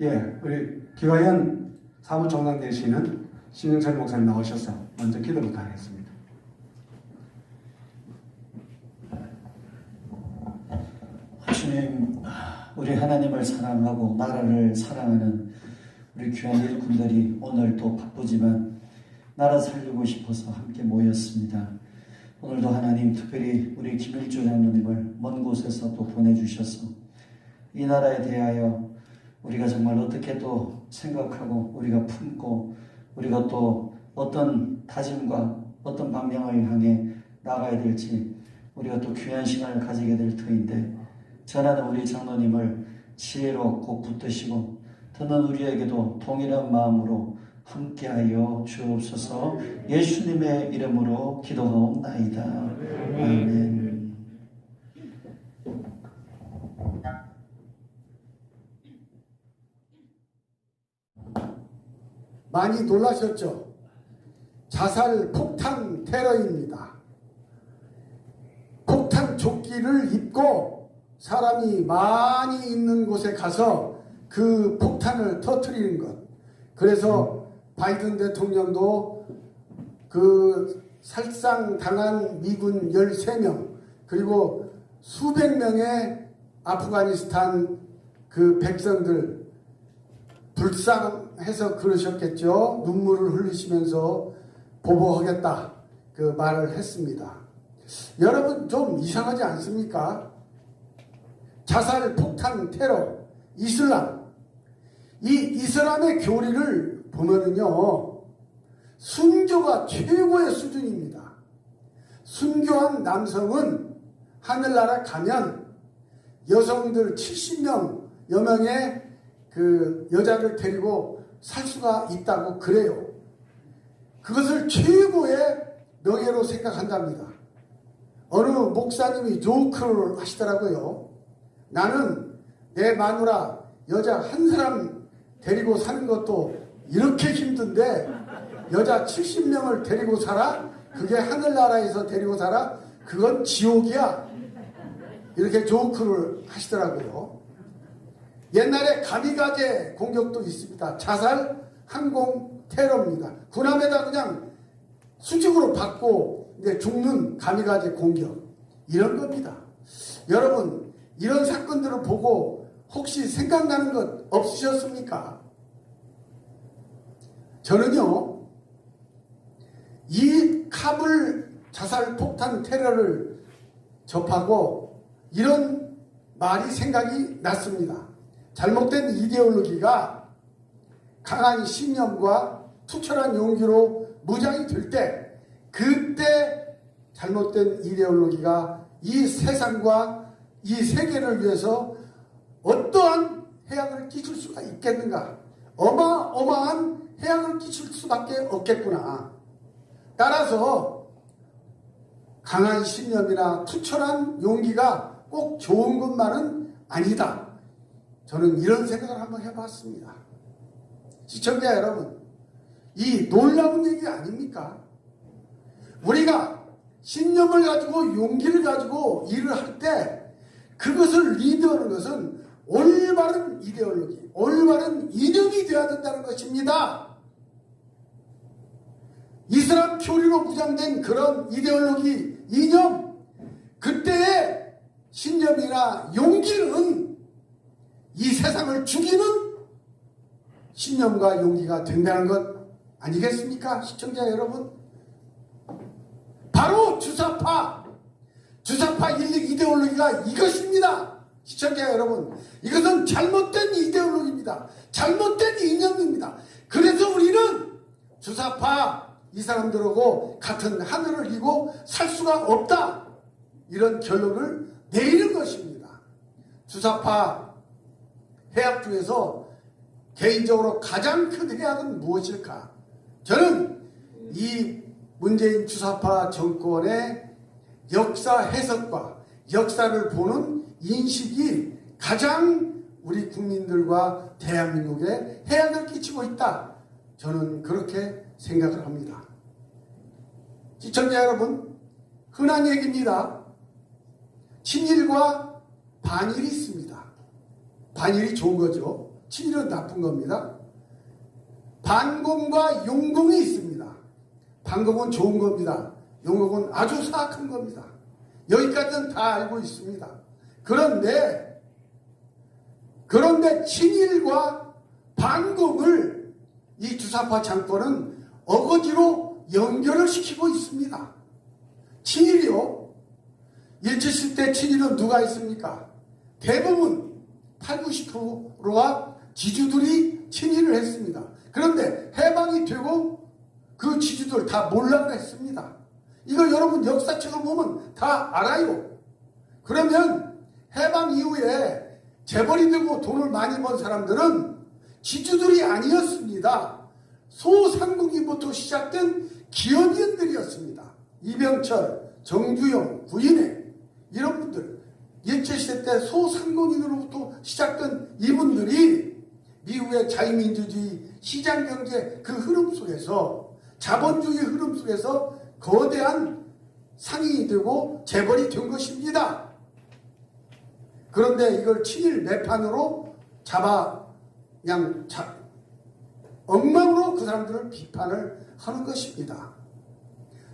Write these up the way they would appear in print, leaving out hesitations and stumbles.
예, 우리 기화연 사무총장 되시는 신영철 목사님 나오셔서 먼저 기도부터 하겠습니다. 주님, 우리 하나님을 사랑하고 나라를 사랑하는 우리 귀한 일꾼들이 오늘 또 바쁘지만 나라 살리고 싶어서 함께 모였습니다. 오늘도 하나님 특별히 우리 김일주 장로님을 먼 곳에서 또 보내주셔서 이 나라에 대하여 우리가 정말 어떻게 또 생각하고 우리가 품고 우리가 또 어떤 다짐과 어떤 방향을 향해 나가야 될지 우리가 또 귀한 시간을 가지게 될 터인데 전하는 우리 장로님을 지혜로 꼭 붙드시고 듣는 우리에게도 동일한 마음으로 함께하여 주옵소서. 예수님의 이름으로 기도하옵나이다. 아멘. 많이 놀라셨죠? 자살 폭탄 테러입니다. 폭탄 조끼를 입고 사람이 많이 있는 곳에 가서 그 폭탄을 터뜨리는 것. 그래서 바이든 대통령도 그 살상당한 미군 13명 그리고 수백 명의 아프가니스탄 그 백성들 불쌍해서 그러셨겠죠. 눈물을 흘리시면서 보복하겠다 그 말을 했습니다. 여러분 좀 이상하지 않습니까? 자살 폭탄 테러 이슬람 이 이슬람의 교리를 보면은요 순교가 최고의 수준입니다. 순교한 남성은 하늘나라 가면 여성들 70명 여명의 그 여자를 데리고 살 수가 있다고 그래요. 그것을 최고의 명예로 생각한답니다. 어느 목사님이 조크를 하시더라고요. 나는 내 마누라 여자 한 사람 데리고 사는 것도 이렇게 힘든데 여자 70명을 데리고 살아? 그게 하늘나라에서 데리고 살아? 그건 지옥이야. 이렇게 조크를 하시더라고요. 옛날에 가미가제 공격도 있습니다. 자살 항공 테러입니다. 군함에다 그냥 수직으로 받고 이제 죽는 가미가제 공격 이런 겁니다. 여러분 이런 사건들을 보고 혹시 생각나는 것 없으셨습니까? 저는요 이 카불 자살 폭탄 테러를 접하고 이런 말이 생각이 났습니다. 잘못된 이데올로기가 강한 신념과 투철한 용기로 무장이 될 때 그때 잘못된 이데올로기가 이 세상과 이 세계를 위해서 어떠한 해악을 끼칠 수가 있겠는가? 어마어마한 해악을 끼칠 수밖에 없겠구나. 따라서 강한 신념이나 투철한 용기가 꼭 좋은 것만은 아니다. 저는 이런 생각을 한번 해봤습니다. 시청자 여러분, 이 놀라운 얘기 아닙니까? 우리가 신념을 가지고 용기를 가지고 일을 할 때 그것을 리드하는 것은 올바른 이데올로기, 올바른 이념이 되어야 된다는 것입니다. 이슬람 교리로 무장된 그런 이데올로기, 이념, 그때의 신념이나 용기는 이 세상을 죽이는 신념과 용기가 된다는 것 아니겠습니까? 시청자 여러분, 바로 주사파 일릭 이데올로기가 이것입니다. 시청자 여러분, 이것은 잘못된 이데올로기입니다. 잘못된 이념입니다. 그래서 우리는 주사파 이 사람들하고 같은 하늘을 이고 살 수가 없다, 이런 결론을 내리는 것입니다. 주사파 해악 중에서 개인적으로 가장 큰 해악은 무엇일까? 저는 이 문재인 주사파 정권의 역사 해석과 역사를 보는 인식이 가장 우리 국민들과 대한민국에 해악을 끼치고 있다. 저는 그렇게 생각을 합니다. 시청자 여러분, 흔한 얘기입니다. 친일과 반일이 있습니다. 반일이 좋은 거죠. 친일은 나쁜 겁니다. 반공과 용공이 있습니다. 반공은 좋은 겁니다. 용공은 아주 사악한 겁니다. 여기까지는 다 알고 있습니다. 그런데 친일과 반공을 이 주사파 정권은 어거지로 연결을 시키고 있습니다. 친일이요. 일제시대 친일은 누가 있습니까? 대부분 80~90%가 지주들이 친일을 했습니다. 그런데 해방이 되고 그 지주들 다 몰락을 했습니다. 이거 여러분 역사책을 보면 다 알아요. 그러면 해방 이후에 재벌이 되고 돈을 많이 번 사람들은 지주들이 아니었습니다. 소상공인부터 시작된 기업인들이었습니다. 이병철, 정주영, 구인회 이런 분들, 일제시대 때 소상공인으로부터 시작된 이분들이 미국의 자유민주주의 시장경제 그 흐름 속에서, 자본주의 흐름 속에서 거대한 상인이 되고 재벌이 된 것입니다. 그런데 이걸 친일 매판으로 그냥 엉망으로 그 사람들을 비판을 하는 것입니다.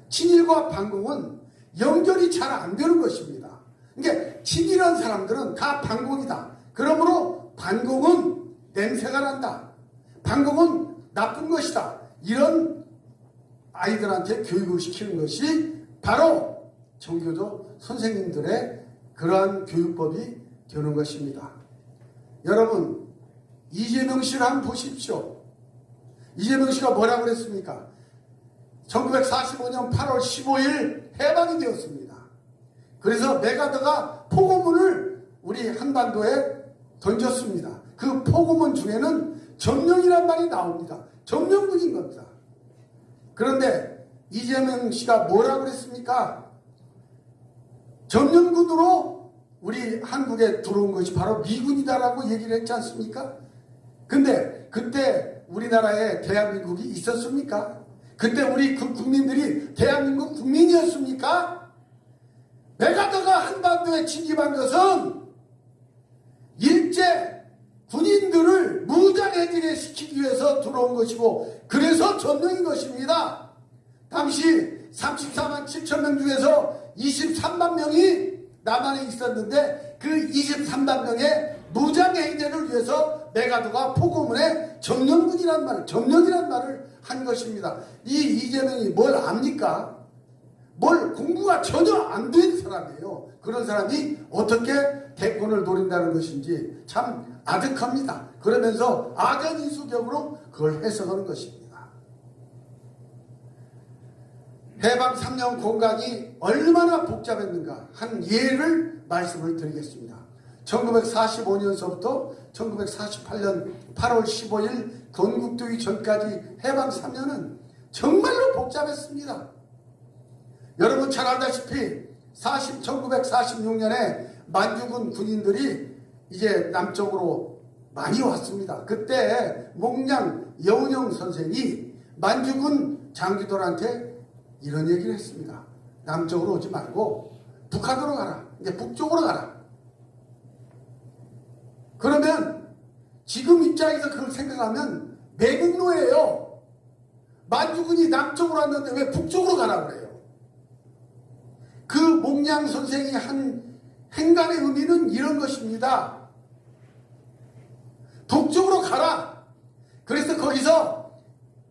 친일과 반공은 연결이 잘 안 되는 것입니다. 그러니까 친일한 사람들은 다 반공이다. 그러므로 반공은 냄새가 난다. 반공은 나쁜 것이다. 이런 아이들한테 교육을 시키는 것이 바로 정교조 선생님들의 그러한 교육법이 되는 것입니다. 여러분, 이재명 씨를 한번 보십시오. 이재명 씨가 뭐라고 그랬습니까? 1945년 8월 15일 해방이 되었습니다. 그래서 메가더가 포고문을 우리 한반도에 던졌습니다. 그 포고문 중에는 점령이란 말이 나옵니다. 점령군인 겁니다. 그런데 이재명 씨가 뭐라고 그랬습니까? 점령군으로 우리 한국에 들어온 것이 바로 미군이다라고 얘기를 했지 않습니까? 근데 그때 우리나라에 대한민국이 있었습니까? 그때 우리 그 국민들이 대한민국 국민이었습니까? 메가더가 한반도에 진입한 것은 일제 군인들을 무장해제를 시키기 위해서 들어온 것이고, 그래서 점령인 것입니다. 당시 34만 7천 명 중에서 23만 명이 남한에 있었는데 그 23만 명의 무장해제를 위해서 메가더가 포고문에 점령이란 말을 한 것입니다. 이 이재명이 뭘 압니까? 뭘 공부가 전혀 안 된 사람이에요. 그런 사람이 어떻게 대권을 노린다는 것인지 참 아득합니다. 그러면서 악연이수적으로 그걸 해석하는 것입니다. 해방 3년 공간이 얼마나 복잡했는가 한 예를 말씀을 드리겠습니다. 1945년서부터 1948년 8월 15일 건국되기 전까지 해방 3년은 정말로 복잡했습니다. 여러분 잘 알다시피 1946년에 만주군 군인들이 이제 남쪽으로 많이 왔습니다. 그때 몽양 여운형 선생이 만주군 장교들한테 이런 얘기를 했습니다. 남쪽으로 오지 말고 북한으로 가라. 이제 북쪽으로 가라. 그러면 지금 입장에서 그걸 생각하면 매국노예요. 만주군이 남쪽으로 왔는데 왜 북쪽으로 가라고 그래요? 그 몽양 선생이 한 행간의 의미는 이런 것입니다. 북쪽으로 가라. 그래서 거기서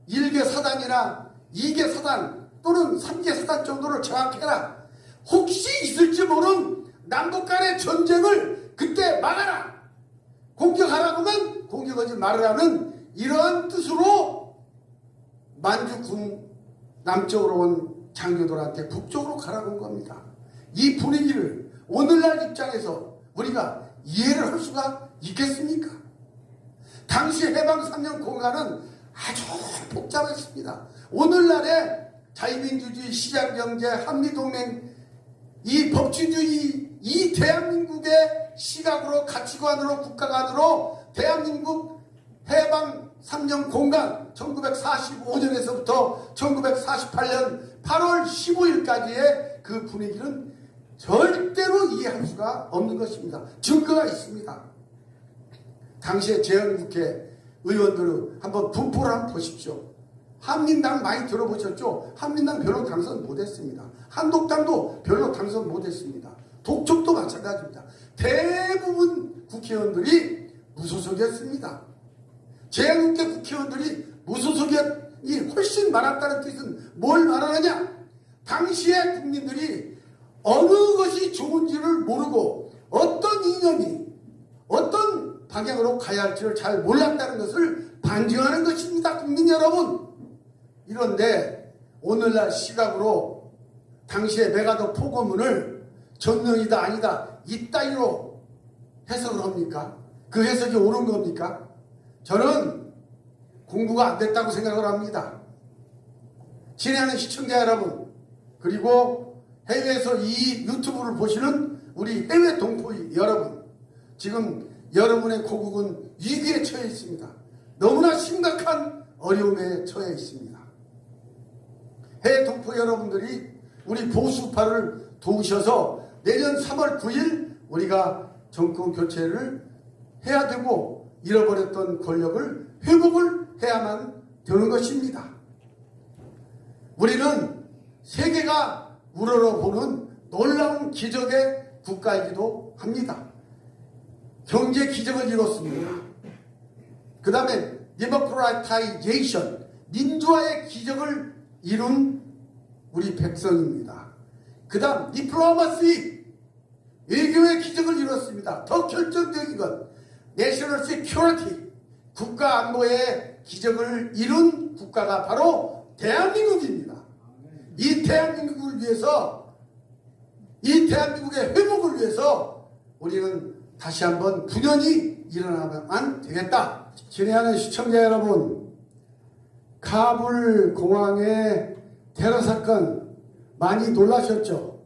1개 사단이나 2개 사단 또는 3개 사단 정도를 장악해라. 혹시 있을지 모르는 남북 간의 전쟁을 그때 막아라. 공격하라고 하면 공격하지 말으라는 이러한 뜻으로 만주군 남쪽으로 온 장교들한테 북쪽으로 가라고 한 겁니다. 이 분위기를 오늘날 입장에서 우리가 이해를 할 수가 있겠습니까? 당시 해방 3년 공간은 아주 복잡했습니다. 오늘날의 자유민주주의, 시장경제, 한미동맹, 이 법치주의, 이 대한민국의 시각으로, 가치관으로, 국가관으로 대한민국 해방 3년 공간 1945년에서부터 1948년 8월 15일까지의 그 분위기는 절대로 이해할 수가 없는 것입니다. 증거가 있습니다. 당시에 재헌국회 의원들을 한번 분포를 한번 보십시오. 한민당 많이 들어보셨죠? 한민당 별로 당선 못했습니다. 한독당도 별로 당선 못했습니다. 독촉도 마찬가지입니다. 대부분 국회의원들이 무소속이었습니다. 재헌국회 국회의원들이 무소속이 훨씬 많았다는 뜻은 뭘 말하느냐? 당시에 국민들이 어느 것이 좋은지를 모르고 어떤 이념이 어떤 방향으로 가야 할지를 잘 몰랐다는 것을 반증하는 것입니다. 국민 여러분. 이런데 오늘날 시각으로 당시의 메가더 포고문을 전능이다 아니다 이따위로 해석을 합니까? 그 해석이 옳은 겁니까? 저는 공부가 안 됐다고 생각을 합니다. 친애하는 시청자 여러분, 그리고 해외에서 이 유튜브를 보시는 우리 해외 동포 여러분, 지금 여러분의 고국은 위기에 처해 있습니다. 너무나 심각한 어려움에 처해 있습니다. 해외 동포 여러분들이 우리 보수파를 도우셔서 내년 3월 9일 우리가 정권 교체를 해야 되고 잃어버렸던 권력을 회복을 해야만 되는 것입니다. 우리는 세계가 우러러보는 놀라운 기적의 국가이기도 합니다. 경제 기적을 이뤘습니다. 그 다음에 디모크라타이제이션, 민주화의 기적을 이룬 우리 백성입니다. 그 다음 디플로마시, 외교의 기적을 이뤘습니다. 더 결정적인 건 내셔널 시큐리티, 국가 안보의 기적을 이룬 국가가 바로 대한민국입니다. 이 대한민국을 위해서, 이 대한민국의 회복을 위해서 우리는 다시 한번 분연히 일어나면 되겠다. 친애하는 시청자 여러분, 카불 공항의 테러 사건 많이 놀라셨죠?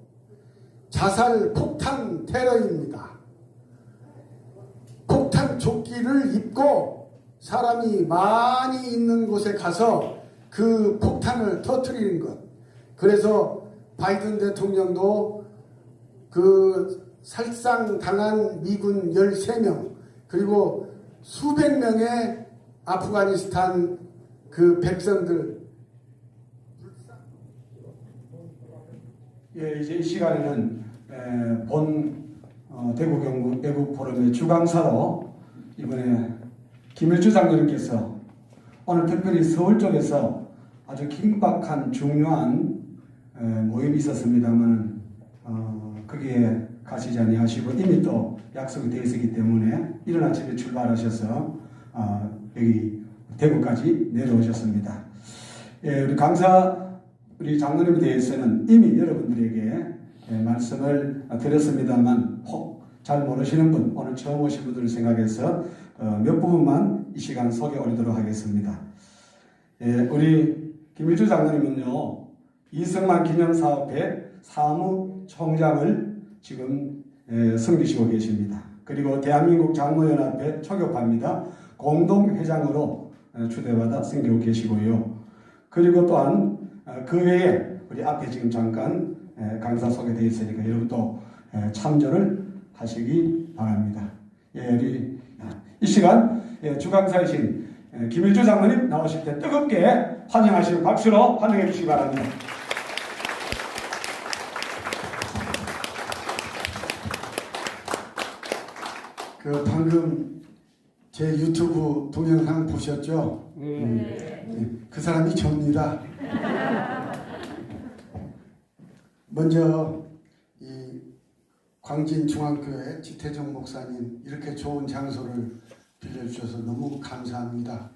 자살 폭탄 테러입니다. 폭탄 조끼를 입고 사람이 많이 있는 곳에 가서 그 폭탄을 터뜨리는 것. 그래서 바이든 대통령도 그 살상당한 미군 13명, 그리고 수백 명의 아프가니스탄 그 백성들. 예, 이제 이 시간에는 본 대구 경북 애국 포럼의 주강사로 이번에 김일주 장로님께서 오늘 특별히 서울 쪽에서 아주 긴박한 중요한 모임이 있었습니다만 거기에 가시지 아니하시고 이미 또 약속이 되어 있었기 때문에 이른 아침에 출발하셔서 여기 대구까지 내려오셨습니다. 예, 우리 강사 우리 장로님에 대해서는 이미 여러분들에게 말씀을 드렸습니다만 혹 잘 모르시는 분, 오늘 처음 오신 분들을 생각해서 몇 부분만 이 시간 소개해 드리도록 하겠습니다. 예, 우리 김일주 장로님은요, 이승만 기념사업회 사무총장을 지금 섬기시고 계십니다. 그리고 대한민국 장로연합회 초교파입니다. 공동회장으로 추대받아 섬기고 계시고요. 그리고 또한 그 외에 우리 앞에 지금 잠깐 강사 소개되어 있으니까 여러분도 참조를 하시기 바랍니다. 예, 우리 이 시간 주강사이신 김일주 장로님 나오실 때 뜨겁게 환영하시는 박수로 환영해 주시기 바랍니다. 그 방금 제 유튜브 동영상 보셨죠? 그 사람이 접니다. 먼저 이 광진중앙교회 지태정 목사님 이렇게 좋은 장소를 빌려주셔서 너무 감사합니다.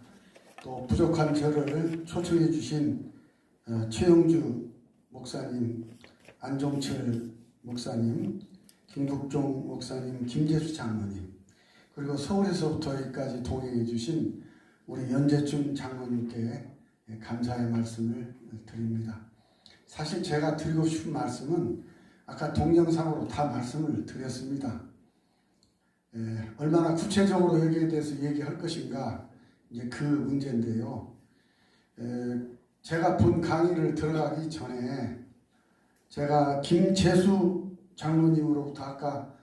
또 부족한 저를 초청해 주신 최영주 목사님, 안종철 목사님, 김국종 목사님, 김재수 장로님, 그리고 서울에서부터 여기까지 동행해 주신 우리 연재춘 장로님께 감사의 말씀을 드립니다. 사실 제가 드리고 싶은 말씀은 아까 동영상으로 다 말씀을 드렸습니다. 얼마나 구체적으로 여기에 대해서 얘기할 것인가, 이제 그 문제인데요. 제가 본 강의를 들어가기 전에 제가 김재수 장로님으로부터 아까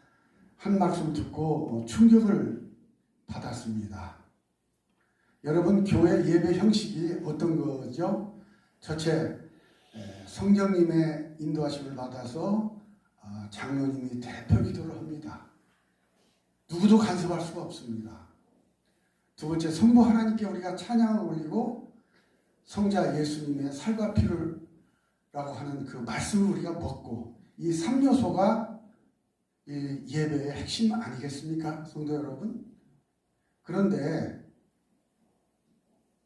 한 말씀 듣고 충격을 받았습니다. 여러분, 교회 예배 형식이 어떤 거죠? 첫째, 성령님의 인도하심을 받아서 장로님이 대표 기도를 합니다. 누구도 간섭할 수가 없습니다. 두 번째, 성부 하나님께 우리가 찬양을 올리고 성자 예수님의 살과 피를 라고 하는 그 말씀을 우리가 먹고, 이 3요소가 이 예배의 핵심 아니겠습니까? 성도 여러분? 그런데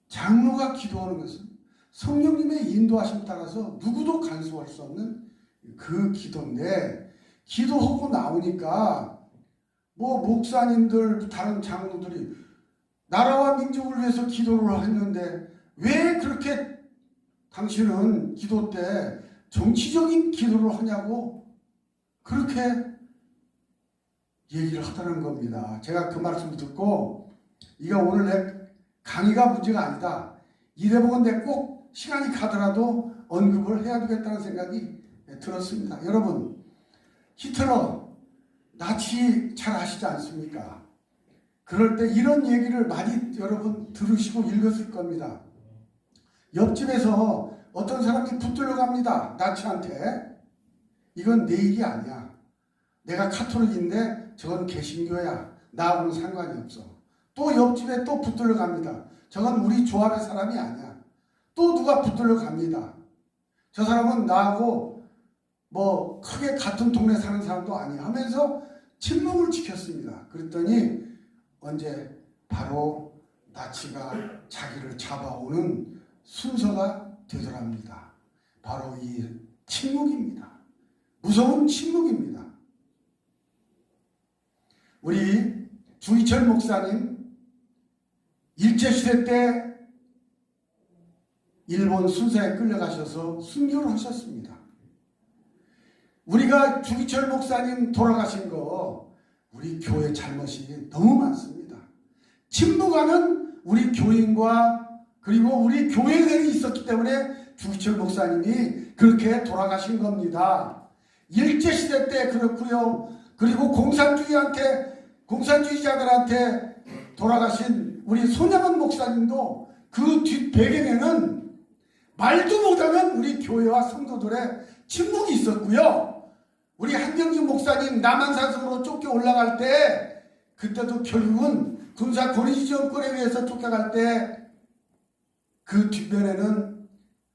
장로가 기도하는 것은 성령님의 인도하심 따라서 누구도 간섭할 수 없는 그 기도인데, 기도하고 나오니까 뭐 목사님들, 다른 장로들이 나라와 민족을 위해서 기도를 했는데 왜 그렇게 당신은 기도 때 정치적인 기도를 하냐고 그렇게 얘기를 하다는 겁니다. 제가 그 말씀을 듣고, 이거 오늘 내 강의가 문제가 아니다, 이 대목은 내 꼭 시간이 가더라도 언급을 해야 되겠다는 생각이 들었습니다. 여러분, 히틀러 나치 잘 아시지 않습니까? 그럴 때 이런 얘기를 많이 여러분 들으시고 읽었을 겁니다. 옆집에서 어떤 사람이 붙들려 갑니다. 나치한테. 이건 내 일이 아니야. 내가 카톨릭인데 저건 개신교야. 나하고는 상관이 없어. 또 옆집에 또 붙들려 갑니다. 저건 우리 조합의 사람이 아니야. 또 누가 붙들려 갑니다. 저 사람은 나하고 뭐 크게 같은 동네 사는 사람도 아니야 하면서 침묵을 지켰습니다. 그랬더니 언제 바로 나치가 자기를 잡아오는 순서가 되더랍니다. 바로 이 침묵입니다. 무서운 침묵입니다. 우리 주기철 목사님 일제시대 때 일본 순사에 끌려가셔서 순교를 하셨습니다. 우리가 주기철 목사님 돌아가신 거 우리 교회 잘못이 너무 많습니다. 침묵하는 우리 교인과 그리고 우리 교회들이 있었기 때문에 주기철 목사님이 그렇게 돌아가신 겁니다. 일제시대 때 그렇고요. 그리고 공산주의자들한테 돌아가신 우리 손양원 목사님도 그 뒷 배경에는 말도 못하는 우리 교회와 성도들의 침묵이 있었고요. 우리 한경진 목사님 남한산성으로 쫓겨 올라갈 때 그때도 결국은 군사 고리지 정권에 의해서 쫓겨갈 때 그 뒷면에는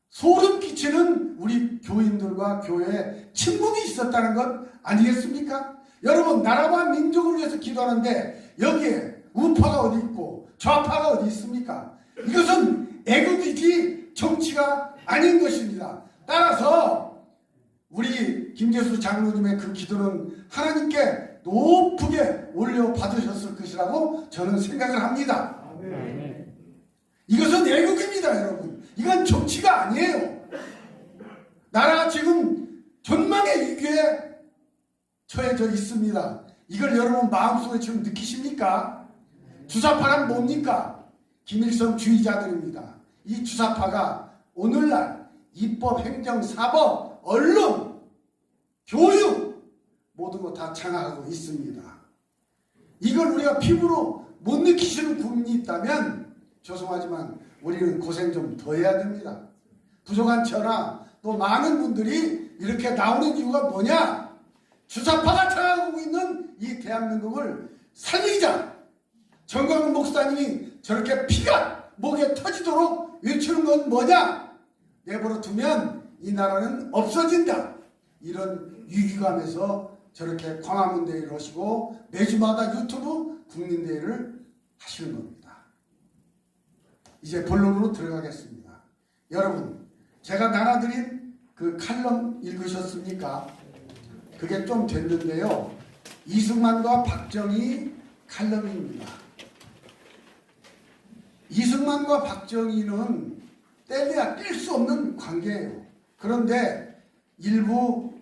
소름 끼치는 우리 교인들과 교회에 침묵이 있었다는 것 아니겠습니까? 여러분, 나라와 민족을 위해서 기도하는데 여기에 우파가 어디 있고 좌파가 어디 있습니까? 이것은 애국이지 정치가 아닌 것입니다. 따라서 우리 김재수 장로님의 그 기도는 하나님께 높게 올려받으셨을 것이라고 저는 생각을 합니다. 이것은 애국입니다, 여러분. 이건 정치가 아니에요. 나라가 지금 전망의 위기에 처해져 있습니다. 이걸 여러분 마음속에 지금 느끼십니까? 주사파란 뭡니까? 김일성 주의자들입니다. 이 주사파가 오늘날 입법, 행정, 사법, 언론, 교육 모든 거 다 장악하고 있습니다. 이걸 우리가 피부로 못 느끼시는 국민이 있다면 죄송하지만 우리는 고생 좀 더 해야 됩니다. 부족한 저나 또 많은 분들이 이렇게 나오는 이유가 뭐냐? 주사파가 장악하고 있는 이 대한민국을 살리자. 정광훈 목사님이 저렇게 피가 목에 터지도록 외치는 건 뭐냐? 내버려 두면 이 나라는 없어진다. 이런 위기감에서 저렇게 광화문대회를 하시고 매주마다 유튜브 국민대회를 하시는 겁니다. 이제 본론으로 들어가겠습니다. 여러분, 제가 나눠드린 그 칼럼 읽으셨습니까? 그게 좀 됐는데요. 이승만과 박정희 칼럼입니다. 이승만과 박정희는 뗄래야 뗄 수 없는 관계예요. 그런데 일부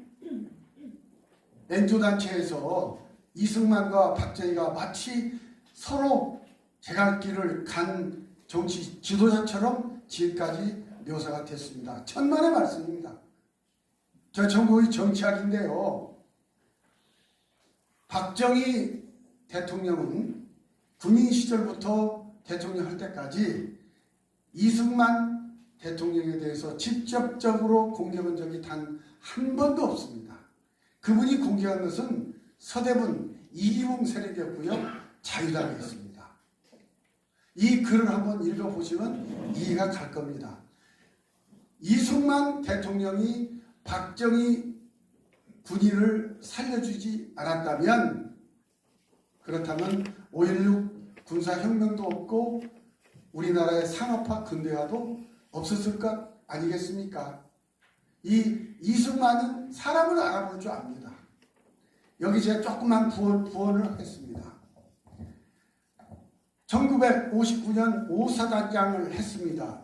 엔조단체에서 이승만과 박정희가 마치 서로 제갈길을 간 정치 지도자처럼 지금까지 묘사가 됐습니다. 천만의 말씀입니다. 저 전국의 정치학인데요. 박정희 대통령은 군인 시절부터 대통령 할 때까지 이승만 대통령에 대해서 직접적으로 공격한 적이 단 한 번도 없습니다. 그분이 공격한 것은 서대문 이기붕 세력이었고요. 자유당이었습니다. 이 글을 한번 읽어보시면 이해가 갈 겁니다. 이승만 대통령이 박정희 군인을 살려주지 않았다면, 그렇다면 5.16 군사혁명도 없고 우리나라의 산업화 근대화도 없었을 것 아니겠습니까? 이 이승만은 사람을 알아볼 줄 압니다. 여기 제가 조금만 부언을 하겠습니다. 1959년 5사단장을 했습니다.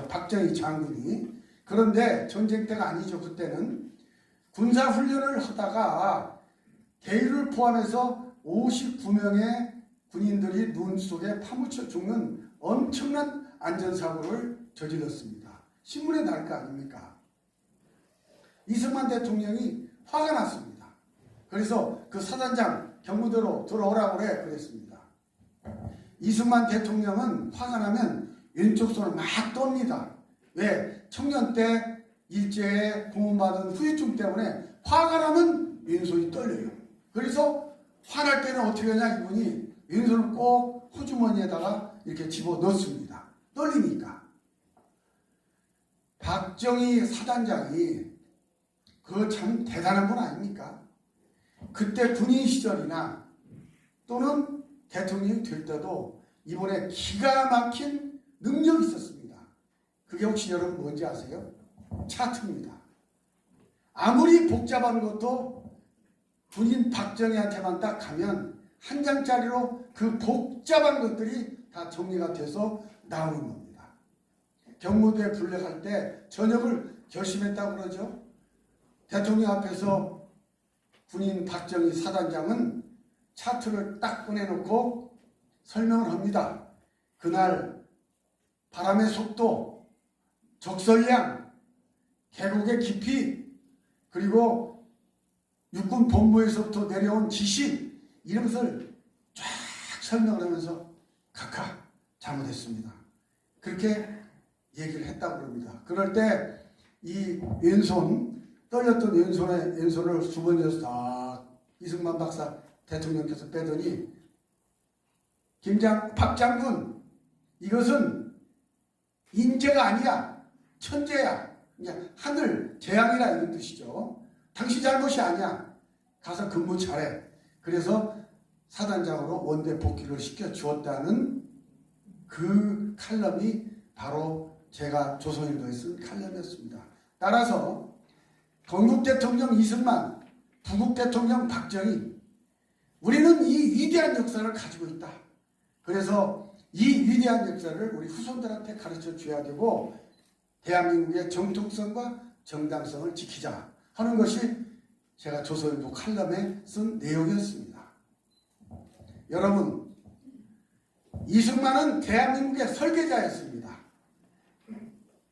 박정희 장군이. 그런데 전쟁 때가 아니죠. 그때는 군사훈련을 하다가 대위를 포함해서 59명의 군인들이 눈 속에 파묻혀 죽는 엄청난 안전사고를 저질렀습니다. 신문에 날 거 아닙니까? 이승만 대통령이 화가 났습니다. 그래서 그 사단장 경무대로 들어오라고 그랬습니다. 이승만 대통령은 화가 나면 왼쪽 손을 막 떱니다. 왜? 청년 때 일제에 고문받은 후유증 때문에 화가 나면 왼손이 떨려요. 그래서 화날 때는 어떻게 하냐, 이분이 왼손을 꼭 호주머니에다가 이렇게 집어넣습니다. 떨리니까. 박정희 사단장이 그 참 대단한 분 아닙니까? 그때 군인 시절이나 또는 대통령이 될 때도 이번에 기가 막힌 능력이 있었습니다. 그게 혹시 여러분 뭔지 아세요? 차트입니다. 아무리 복잡한 것도 군인 박정희한테만 딱 가면 한 장짜리로 그 복잡한 것들이 다 정리가 돼서 나오는 겁니다. 경무대 분력할 때 전역을 결심했다고 그러죠. 대통령 앞에서 군인 박정희 사단장은 차트를 딱 꺼내놓고 설명을 합니다. 그날 바람의 속도, 적설량, 계곡의 깊이, 그리고 육군 본부에서부터 내려온 지시, 이런 것을 쫙 설명을 하면서 각하 잘못했습니다. 그렇게 얘기를 했다고 그럽니다. 그럴 때 이 떨렸던 왼손을 주머니에서 다 이승만 박사 대통령께서 빼더니 박 장군, 이것은 인재가 아니야, 천재야, 그냥 하늘 재앙이라 이런 뜻이죠. 당신 잘못이 아니야. 가서 근무 잘해. 그래서 사단장으로 원대 복귀를 시켜 주었다는 그 칼럼이 바로 제가 조선일보에 쓴 칼럼이었습니다. 따라서 건국 대통령 이승만, 부국 대통령 박정희, 우리는 이 위대한 역사를 가지고 있다. 그래서 이 위대한 역사를 우리 후손들한테 가르쳐 줘야 되고 대한민국의 정통성과 정당성을 지키자 하는 것이 제가 조선일보 칼럼에 쓴 내용이었습니다. 여러분, 이승만은 대한민국의 설계자였습니다.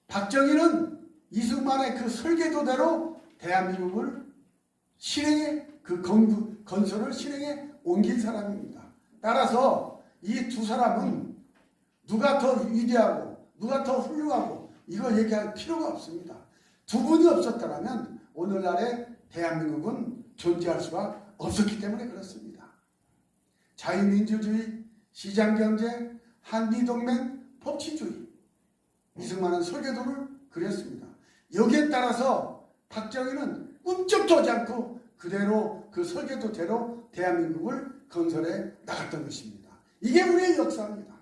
박정희는 이승만의 그 설계도대로 대한민국을 건설을 실행에 옮긴 사람입니다. 따라서 이 두 사람은 누가 더 위대하고 누가 더 훌륭하고 이거 얘기할 필요가 없습니다. 두 분이 없었다면 오늘날의 대한민국은 존재할 수가 없었기 때문에 그렇습니다. 자유민주주의, 시장경제, 한미동맹, 법치주의, 이승만은 설계도를 그렸습니다. 여기에 따라서 박정희는 꿈쩍도 하지 않고 그대로 그 설계도대로 대한민국을 건설해 나갔던 것입니다. 이게 우리의 역사입니다.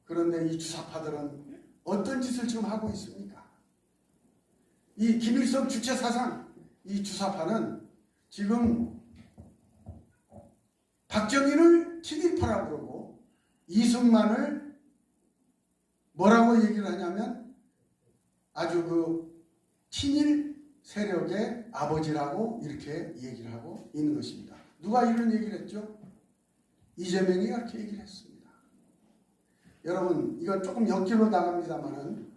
그런데 이 주사파들은 어떤 짓을 지금 하고 있습니까? 이 김일성 주체 사상, 이 주사파는 지금 박정희를 친일파라고 그러고 이승만을 뭐라고 얘기를 하냐면 아주 그 친일 세력의 아버지라고 이렇게 얘기를 하고 있는 것입니다. 누가 이런 얘기를 했죠? 이재명이 그렇게 얘기를 했습니다. 여러분, 이건 조금 역기로 나갑니다만은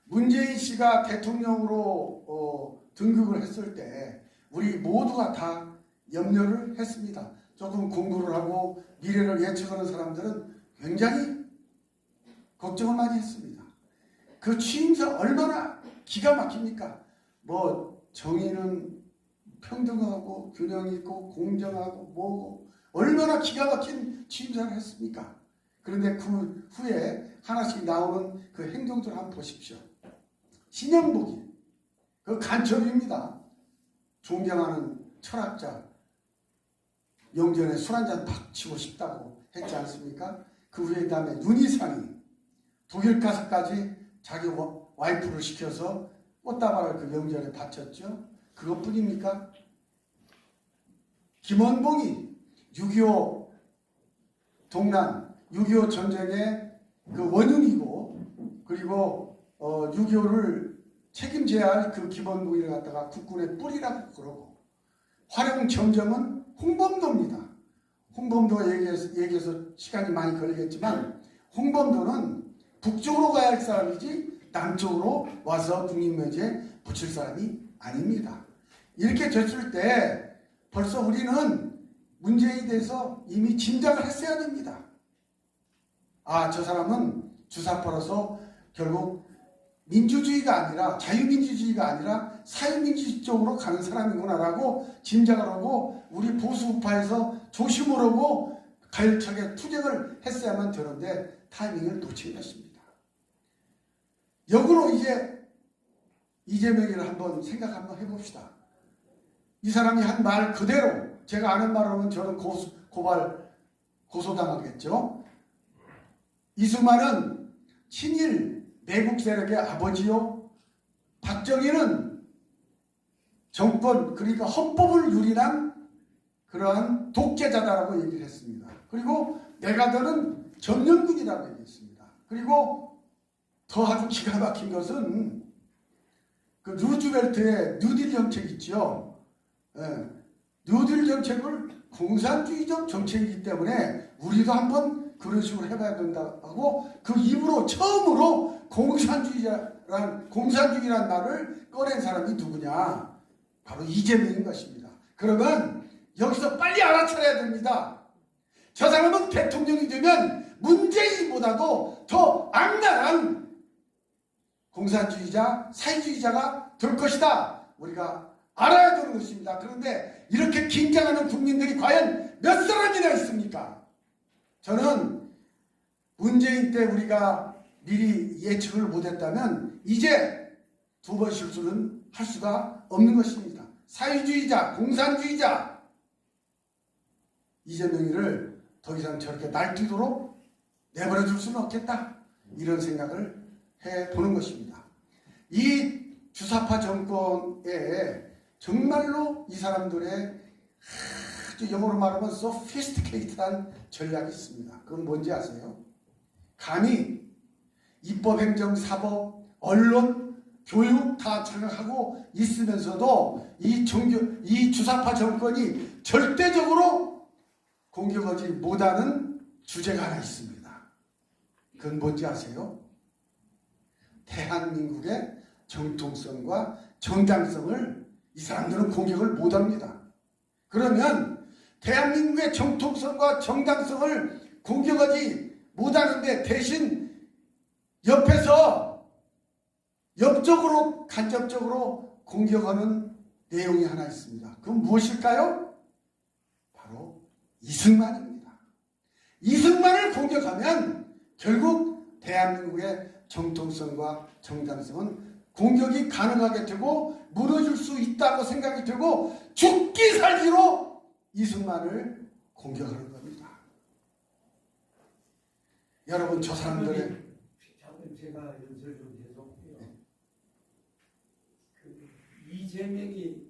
문재인 씨가 대통령으로 등극을 했을 때 우리 모두가 다 염려를 했습니다. 조금 공부를 하고 미래를 예측하는 사람들은 굉장히 걱정을 많이 했습니다. 그 취임사 얼마나 기가 막힙니까? 뭐 정의는 평등하고 균형 있고 공정하고 뭐고 얼마나 기가 막힌 취임사를 했습니까? 그런데 그 후에 하나씩 나오는 그 행동들 한번 보십시오. 신영복이 그 간첩입니다. 존경하는 철학자 영전에 술 한잔 팍 치고 싶다고 했지 않습니까? 그 후에 다음에 윤희상이 독일 가서까지 자기 와이프를 시켜서 꽃다발을 그 명절에 바쳤죠. 그것뿐입니까? 김원봉이 6.25 동란 6.25 전쟁의 그 원흉이고 그리고 6.25를 책임져야 할 그 김원봉이를 갖다가 국군의 뿌리라고 그러고 화룡정정은 홍범도입니다. 홍범도 얘기해서 시간이 많이 걸리겠지만 홍범도는 북쪽으로 가야 할 사람이지 남쪽으로 와서 국립묘지에 붙일 사람이 아닙니다. 이렇게 됐을 때 벌써 우리는 문제에 대해서 이미 짐작을 했어야 됩니다. 아, 저 사람은 주사파로서 결국 민주주의가 아니라 자유민주주의가 아니라 사유민주주의 쪽으로 가는 사람이구나라고 짐작을 하고 우리 보수우파에서 조심을 하고 가열차게 투쟁을 했어야만 되는데 타이밍을 놓친 것입니다. 역으로 이제 이재명이를 한번 생각 한번 해봅시다. 이 사람이 한 말 그대로 제가 아는 말로는 저는 고소당하겠죠. 이승만은 친일 내국 세력의 아버지요. 박정희는 정권 그러니까 헌법을 유린한 그러한 독재자다라고 얘기를 했습니다. 그리고 메가더는 전년군이라고 얘기했습니다. 그리고 더 아주 기가 막힌 것은 그 루즈벨트의 뉴딜 정책 있죠. 예. 뉴딜 정책을 공산주의적 정책이기 때문에 우리도 한번 그런 식으로 해봐야 된다고 그 입으로 처음으로 공산주의라는 말을 꺼낸 사람이 누구냐? 바로 이재명인 것입니다. 그러면 여기서 빨리 알아차려야 됩니다. 저 사람은 대통령이 되면 문재인보다도 더 악랄한 공산주의자, 사회주의자가 될 것이다. 우리가 알아야 되는 것입니다. 그런데 이렇게 긴장하는 국민들이 과연 몇 사람이나 있습니까? 저는 문재인 때 우리가 미리 예측을 못했다면 이제 두 번 실수는 할 수가 없는 것입니다. 사회주의자, 공산주의자 이재명이를 더 이상 저렇게 날뛰도록 내버려둘 수는 없겠다. 이런 생각을 해보는 것입니다. 이 주사파 정권에 정말로 이 사람들의 아주 영어로 말하면 sophisticated한 전략이 있습니다. 그건 뭔지 아세요? 감히 입법, 행정, 사법, 언론, 교육 다 장악하고 있으면서도 이 주사파 정권이 절대적으로 공격하지 못하는 주제가 하나 있습니다. 그건 뭔지 아세요? 대한민국의 정통성과 정당성을 이 사람들은 공격을 못합니다. 그러면 대한민국의 정통성과 정당성을 공격하지 못하는데 대신 옆에서 옆적으로 간접적으로 공격하는 내용이 하나 있습니다. 그건 무엇일까요? 바로 이승만입니다. 이승만을 공격하면 결국 대한민국의 정통성과 정당성은 공격이 가능하게 되고 무너질 수 있다고 생각이 되고 죽기 살기로 이승만을 공격하는 겁니다. 여러분 저 사람들의 제가 연설 좀 해서요. 그 이재명이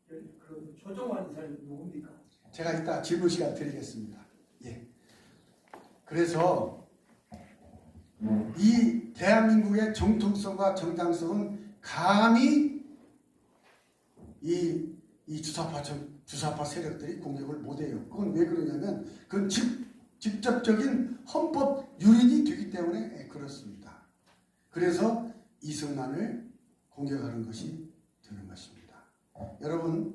그 조종하는 사람이 누굽니까? 제가 이따 질문 시간 드리겠습니다. 예. 그래서 이 대한민국의 정통성과 정당성은 감히 이 주사파 세력들이 공격을 못해요. 그건 왜 그러냐면 그건 직접적인 헌법 유린이 되기 때문에 그렇습니다. 그래서 이승만을 공격하는 것이 되는 것입니다. 여러분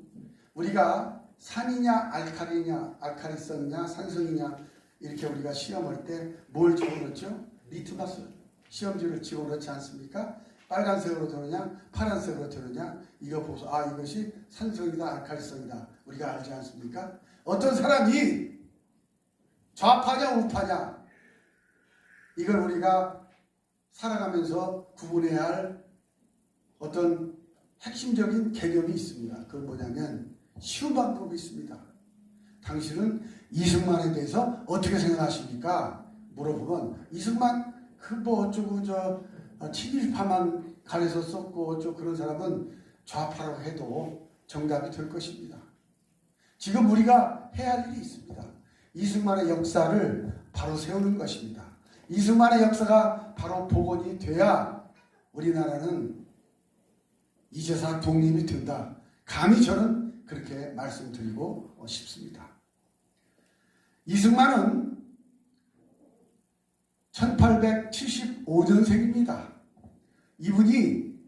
우리가 산이냐 알칼리성이냐 산성이냐 이렇게 우리가 시험할 때 뭘 집어넣죠? 리트머스 시험지를 집어넣지 않습니까? 빨간색으로 되느냐 파란색으로 되느냐 이거 보고서 아 이것이 산성이다 알칼리성이다 우리가 알지 않습니까? 어떤 사람이 좌파냐 우파냐 이걸 우리가 살아가면서 구분해야 할 어떤 핵심적인 개념이 있습니다. 그건 뭐냐면 쉬운 방법이 있습니다. 당신은 이승만에 대해서 어떻게 생각하십니까? 물어보면 이승만 그 뭐 어쩌고 저 친일파만 가려서 썼고 어쩌고 그런 사람은 좌파라고 해도 정답이 될 것입니다. 지금 우리가 해야 할 일이 있습니다. 이승만의 역사를 바로 세우는 것입니다. 이승만의 역사가 바로 복원이 돼야 우리나라는 이제사 독립이 된다. 감히 저는 그렇게 말씀드리고 싶습니다. 이승만은 1875년생입니다. 이분이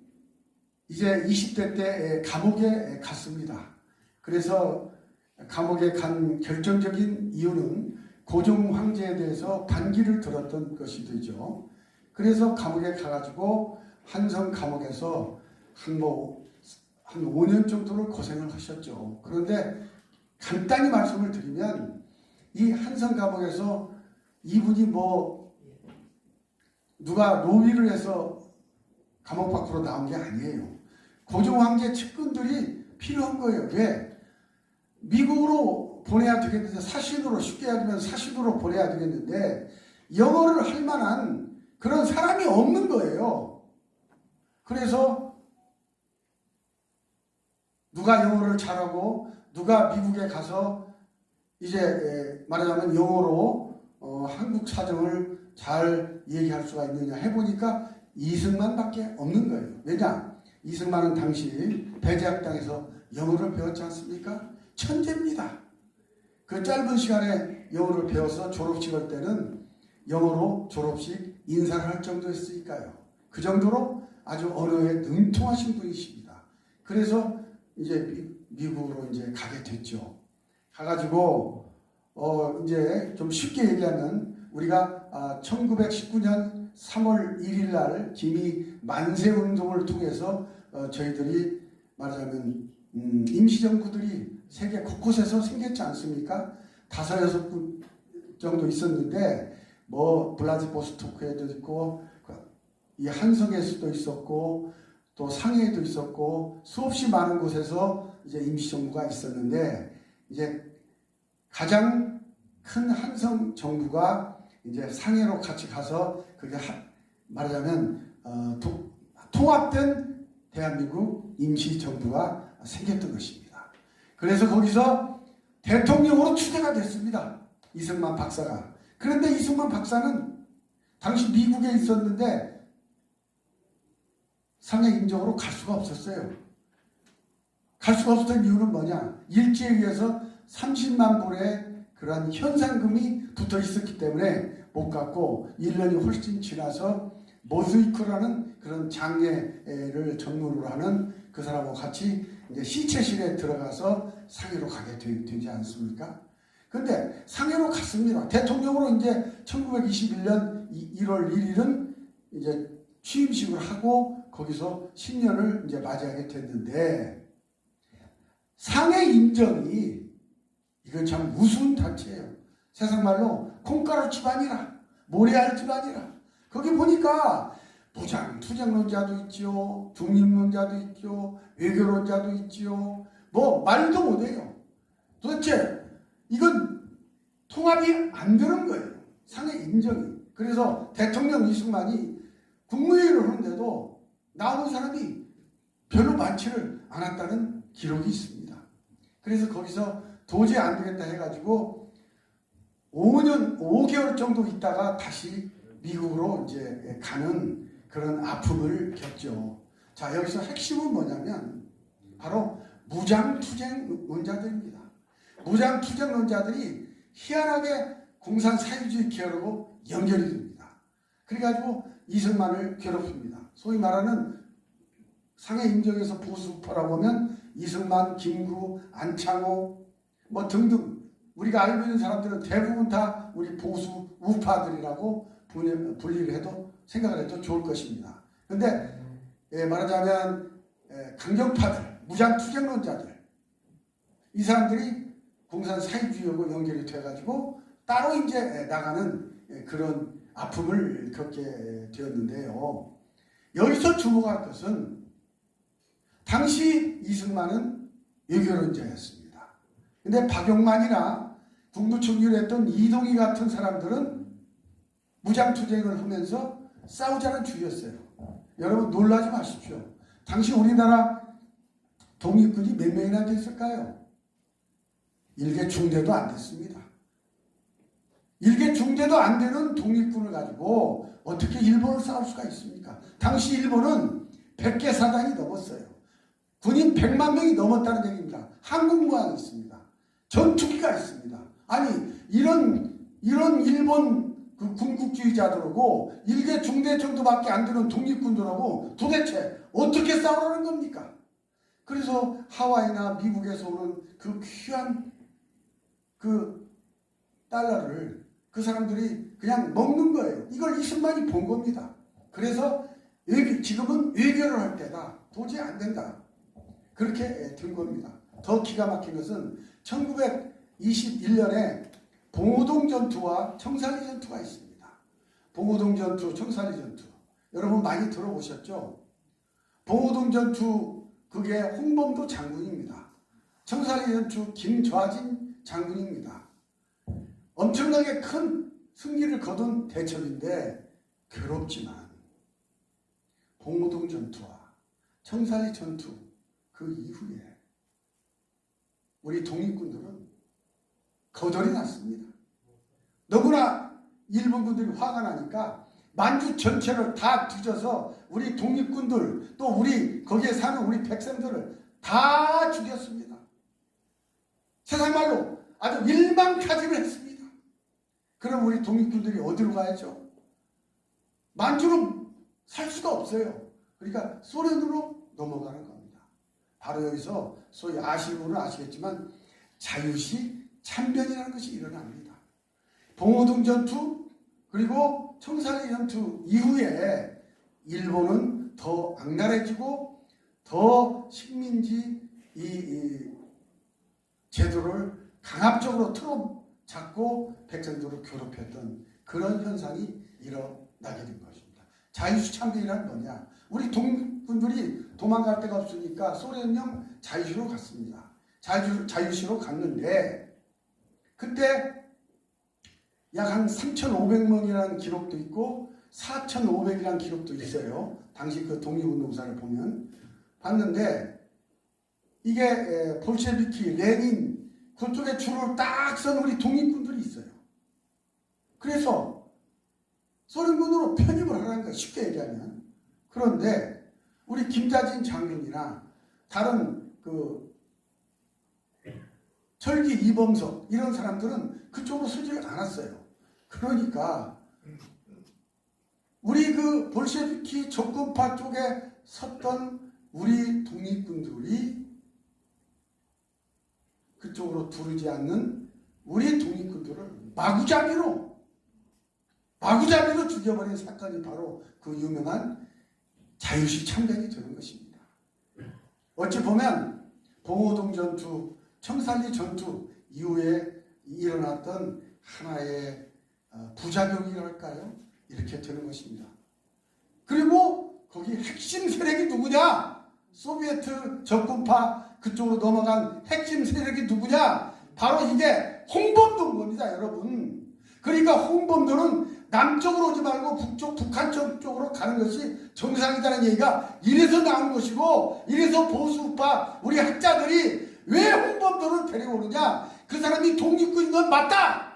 이제 20대 때 감옥에 갔습니다. 그래서 감옥에 간 결정적인 이유는 고종 황제에 대해서 반기를 들었던 것이 되죠. 그래서 감옥에 가가지고 한성 감옥에서 한 5년 정도를 고생을 하셨죠. 그런데 간단히 말씀을 드리면 이 한성 감옥에서 이분이 뭐 누가 로비를 해서 감옥 밖으로 나온 게 아니에요. 고종 황제 측근들이 필요한 거예요. 왜? 미국으로 보내야 되겠는데 사신으로 쉽게 하면 사신으로 보내야 되겠는데 영어를 할 만한 그런 사람이 없는 거예요. 그래서 누가 영어를 잘하고 누가 미국에 가서 이제 말하자면 영어로 한국 사정을 잘 얘기할 수가 있느냐 해보니까 이승만밖에 없는 거예요. 왜냐? 이승만은 당시 배제학당에서 영어를 배웠지 않습니까? 천재입니다. 그 짧은 시간에 영어를 배워서 졸업식 할 때는 영어로 졸업식 인사를 할 정도였으니까요. 그 정도로 아주 언어에 능통하신 분이십니다. 그래서 이제 미국으로 이제 가게 됐죠. 가가지고 이제 좀 쉽게 얘기하면 우리가 1919년 3월 1일 날 기미 만세 운동을 통해서 저희들이 말하자면 임시정부들이 세계 곳곳에서 생겼지 않습니까? 5-6군 정도 있었는데 뭐 블라디보스토크에도 있고 이 한성에서도 있었고 또 상해에도 있었고 수없이 많은 곳에서 이제 임시정부가 있었는데 이제 가장 큰 한성 정부가 이제 상해로 같이 가서 그게 말하자면 통합된 대한민국 임시정부가 생겼던 것입니다. 그래서 거기서 대통령으로 추대가 됐습니다. 이승만 박사가. 그런데 이승만 박사는 당시 미국에 있었는데 상해 임정으로 갈 수가 없었어요. 갈 수가 없었던 이유는 뭐냐? 일제에 의해서 30만 불의 그러한 현상금이 붙어 있었기 때문에 못 갔고 1년이 훨씬 지나서 모스이크라는 그런 장례를 전문으로 하는 그 사람하고 같이 이제 시체실에 들어가서 상해로 가게 되지 않습니까? 근데 상해로 갔습니다. 대통령으로 이제 1921년 1월 1일은 이제 취임식을 하고 거기서 신년을 이제 맞이하게 됐는데 상해 임정이 이건 참 우스운 단체예요. 세상 말로 콩가루 집안이라 모래알 집안이라 거기 보니까 무장 투쟁론자도 있지요, 중립론자도 있죠, 외교론자도 있지요. 뭐 말도 못해요. 도대체 이건 통합이 안 되는 거예요. 상해 임정이. 그래서 대통령 이승만이 국무회의를 하는데도 나오는 사람이 별로 많지를 않았다는 기록이 있습니다. 그래서 거기서 도저히 안 되겠다 해가지고 5개월 정도 있다가 다시 미국으로 이제 가는 그런 아픔을 겪죠. 자, 여기서 핵심은 뭐냐면 바로 무장투쟁론자들입니다. 무장투쟁론자들이 희한하게 공산 사회주의 계열하고 연결이 됩니다. 그래가지고 이승만을 괴롭힙니다. 소위 말하는 상해 임정에서 보수파라고 하면 이승만, 김구, 안창호 뭐 등등 우리가 알고 있는 사람들은 대부분 다 우리 보수 우파들이라고 분리를 해도 생각을 해도 좋을 것입니다. 근데 말하자면 강경파들, 무장투쟁론자들 이 사람들이 공산 사회주의하고 연결이 돼가지고 따로 이제 나가는 그런 아픔을 겪게 되었는데요. 여기서 주목할 것은 당시 이승만은 외교론자였습니다. 근데 박용만이나 국무총리를 했던 이동희 같은 사람들은 무장투쟁을 하면서 싸우자는 주의였어요. 여러분 놀라지 마십시오. 당시 우리나라 독립군이 몇 명이나 됐을까요? 일개 중대도 안 됐습니다. 일개 중대도 안 되는 독립군을 가지고 어떻게 일본을 싸울 수가 있습니까? 당시 일본은 100개 사단이 넘었어요. 군인 100만 명이 넘었다는 얘기입니다. 항공모함이 있습니다. 전투기가 있습니다. 아니 이런 일본 그 군국주의자들하고 일개 중대 정도밖에 안 되는 독립군들하고 도대체 어떻게 싸우라는 겁니까? 그래서 하와이나 미국에서 오는 그 귀한 그 달러를 그 사람들이 그냥 먹는 거예요. 이걸 이승만이 본 겁니다. 그래서 지금은 외교를 할 때가 도저히 안 된다. 그렇게 된 겁니다. 더 기가 막힌 것은 1921년에 봉오동 전투와 청산리 전투가 있습니다. 봉오동 전투, 청산리 전투. 여러분 많이 들어보셨죠? 봉오동 전투 그게 홍범도 장군입니다. 청산리 전투 김좌진 장군입니다. 엄청나게 큰 승리를 거둔 대첩인데 괴롭지만 봉오동 전투와 청산리 전투 그 이후에 우리 독립군들은 거절이 났습니다. 너무나 일본군들이 화가 나니까 만주 전체를 다 뒤져서 우리 독립군들 또 우리 거기에 사는 우리 백성들을 다 죽였습니다. 세상 말로 아주 일망타진을 했습니다. 그럼 우리 독립군들이 어디로 가야죠? 만주로 살 수가 없어요. 그러니까 소련으로 넘어가는 겁니다. 바로 여기서 소위 아시는 분은 아시겠지만 자유시 참변이라는 것이 일어납니다. 봉오동 전투 그리고 청산리 전투 이후에 일본은 더 악랄해지고 더 식민지 이 제도를 강압적으로 틀어잡고 백성들을 괴롭혔던 그런 현상이 일어나게 된 것입니다. 자유시 참변이란 뭐냐? 우리 독립군들이 도망갈 데가 없으니까 소련령 자유시로 갔습니다. 자유시로 갔는데 그때 약 한 3,500명이라는 기록도 있고 4,500이라는 기록도 있어요. 당시 그 독립운동사를 보면 봤는데 이게 볼셰비키, 레닌 그쪽에 줄을 딱 선 우리 독립군들이 있어요. 그래서 소련군으로 편입을 하라는 거예요. 쉽게 얘기하면. 그런데 우리 김자진 장군이나 다른 그 철기 이범석 이런 사람들은 그쪽으로 서지를 않았어요. 그러니까 우리 그 볼셰비키 적군파 쪽에 섰던 우리 독립군들이 그쪽으로 두르지 않는 우리 독립군들을 마구잡이로 죽여버린 사건이 바로 그 유명한 자유시 참변이 되는 것입니다. 어찌 보면 봉오동 전투, 청산리 전투 이후에 일어났던 하나의 부작용이랄까요? 이렇게 되는 것입니다. 그리고 거기 핵심 세력이 누구냐? 소비에트 적군파 그쪽으로 넘어간 핵심 세력이 누구냐? 바로 이게 홍범도인 겁니다, 여러분. 그러니까 홍범도는 남쪽으로 오지 말고 북쪽, 북한 쪽으로 가는 것이 정상이라는 얘기가 이래서 나온 것이고, 이래서 보수파 우리 학자들이 왜 홍범도를 데려오느냐? 그 사람이 독립군인 건 맞다!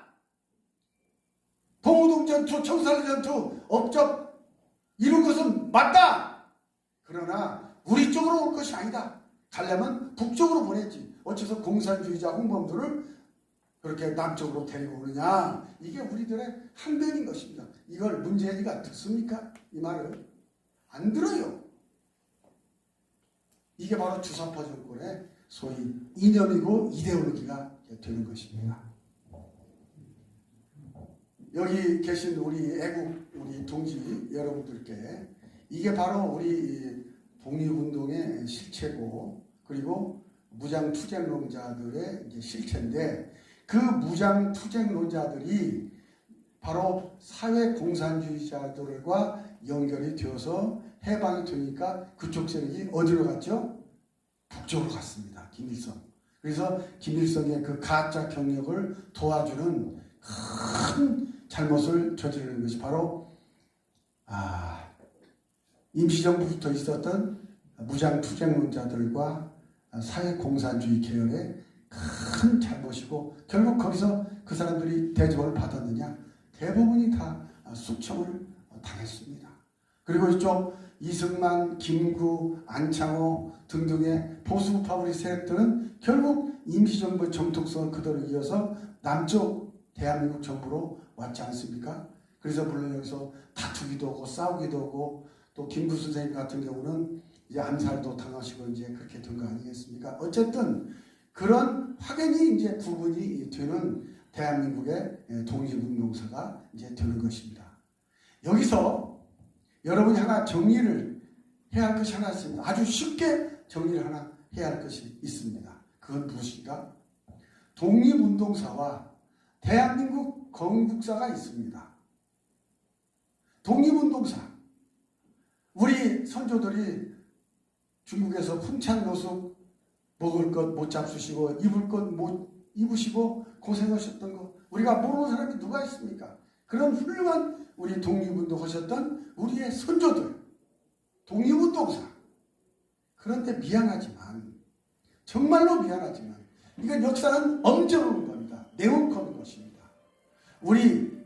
봉오동 전투, 청산리 전투 업적 이룬 것은 맞다! 그러나 우리 쪽으로 올 것이 아니다. 가려면 북쪽으로 보내지. 어째서 공산주의자 홍범도를 그렇게 남쪽으로 데리고 오느냐. 이게 우리들의 항변인 것입니다. 이걸 문재인이가 듣습니까? 이 말을 안 들어요. 이게 바로 주사파 정권의 소위 이념이고 이데올로기가 되는 것입니다. 여기 계신 우리 애국 우리 동지 여러분들께 이게 바로 우리 독립운동의 실체고 그리고 무장투쟁론자들의 이제 실체인데 그 무장투쟁론자들이 바로 사회공산주의자들과 연결이 되어서 해방이 되니까 그쪽 세력이 어디로 갔죠? 북쪽으로 갔습니다. 김일성. 그래서 김일성의 그 가짜 경력을 도와주는 큰 잘못을 저지르는 것이 바로 임시정부부터 있었던 무장투쟁론자들과 사회공산주의 계열의 큰 잘못이고 결국 거기서 그 사람들이 대접을 받았느냐? 대부분이 다 숙청을 당했습니다. 그리고 이쪽 이승만, 김구, 안창호 등등의 보수우파 우리 세력들은 결국 임시정부의 정통성을 그대로 이어서 남쪽 대한민국 정부로 왔지 않습니까? 그래서 물론 여기서 다투기도 하고 싸우기도 하고 또 김구 선생님 같은 경우는 이제 암살도 당하시고 이제 그렇게 된 거 아니겠습니까? 어쨌든 그런 확연히 이제 구분이 되는 대한민국의 독립운동사가 이제 되는 것입니다. 여기서 여러분이 하나 정리를 해야 할 것이 하나 있습니다. 아주 쉽게 정리를 하나 해야 할 것이 있습니다. 그건 무엇인가? 독립운동사와 대한민국 건국사가 있습니다. 독립운동사. 우리 선조들이 중국에서 풍찬노숙 먹을 것 못 잡수시고 입을 것 못 입으시고 고생하셨던 거 우리가 모르는 사람이 누가 있습니까? 그런 훌륭한 우리 독립운동 하셨던 우리의 선조들 독립운동사. 그런데 미안하지만 정말로 미안하지만 이건 역사는 엄정한 겁니다. 내원하는 것입니다. 우리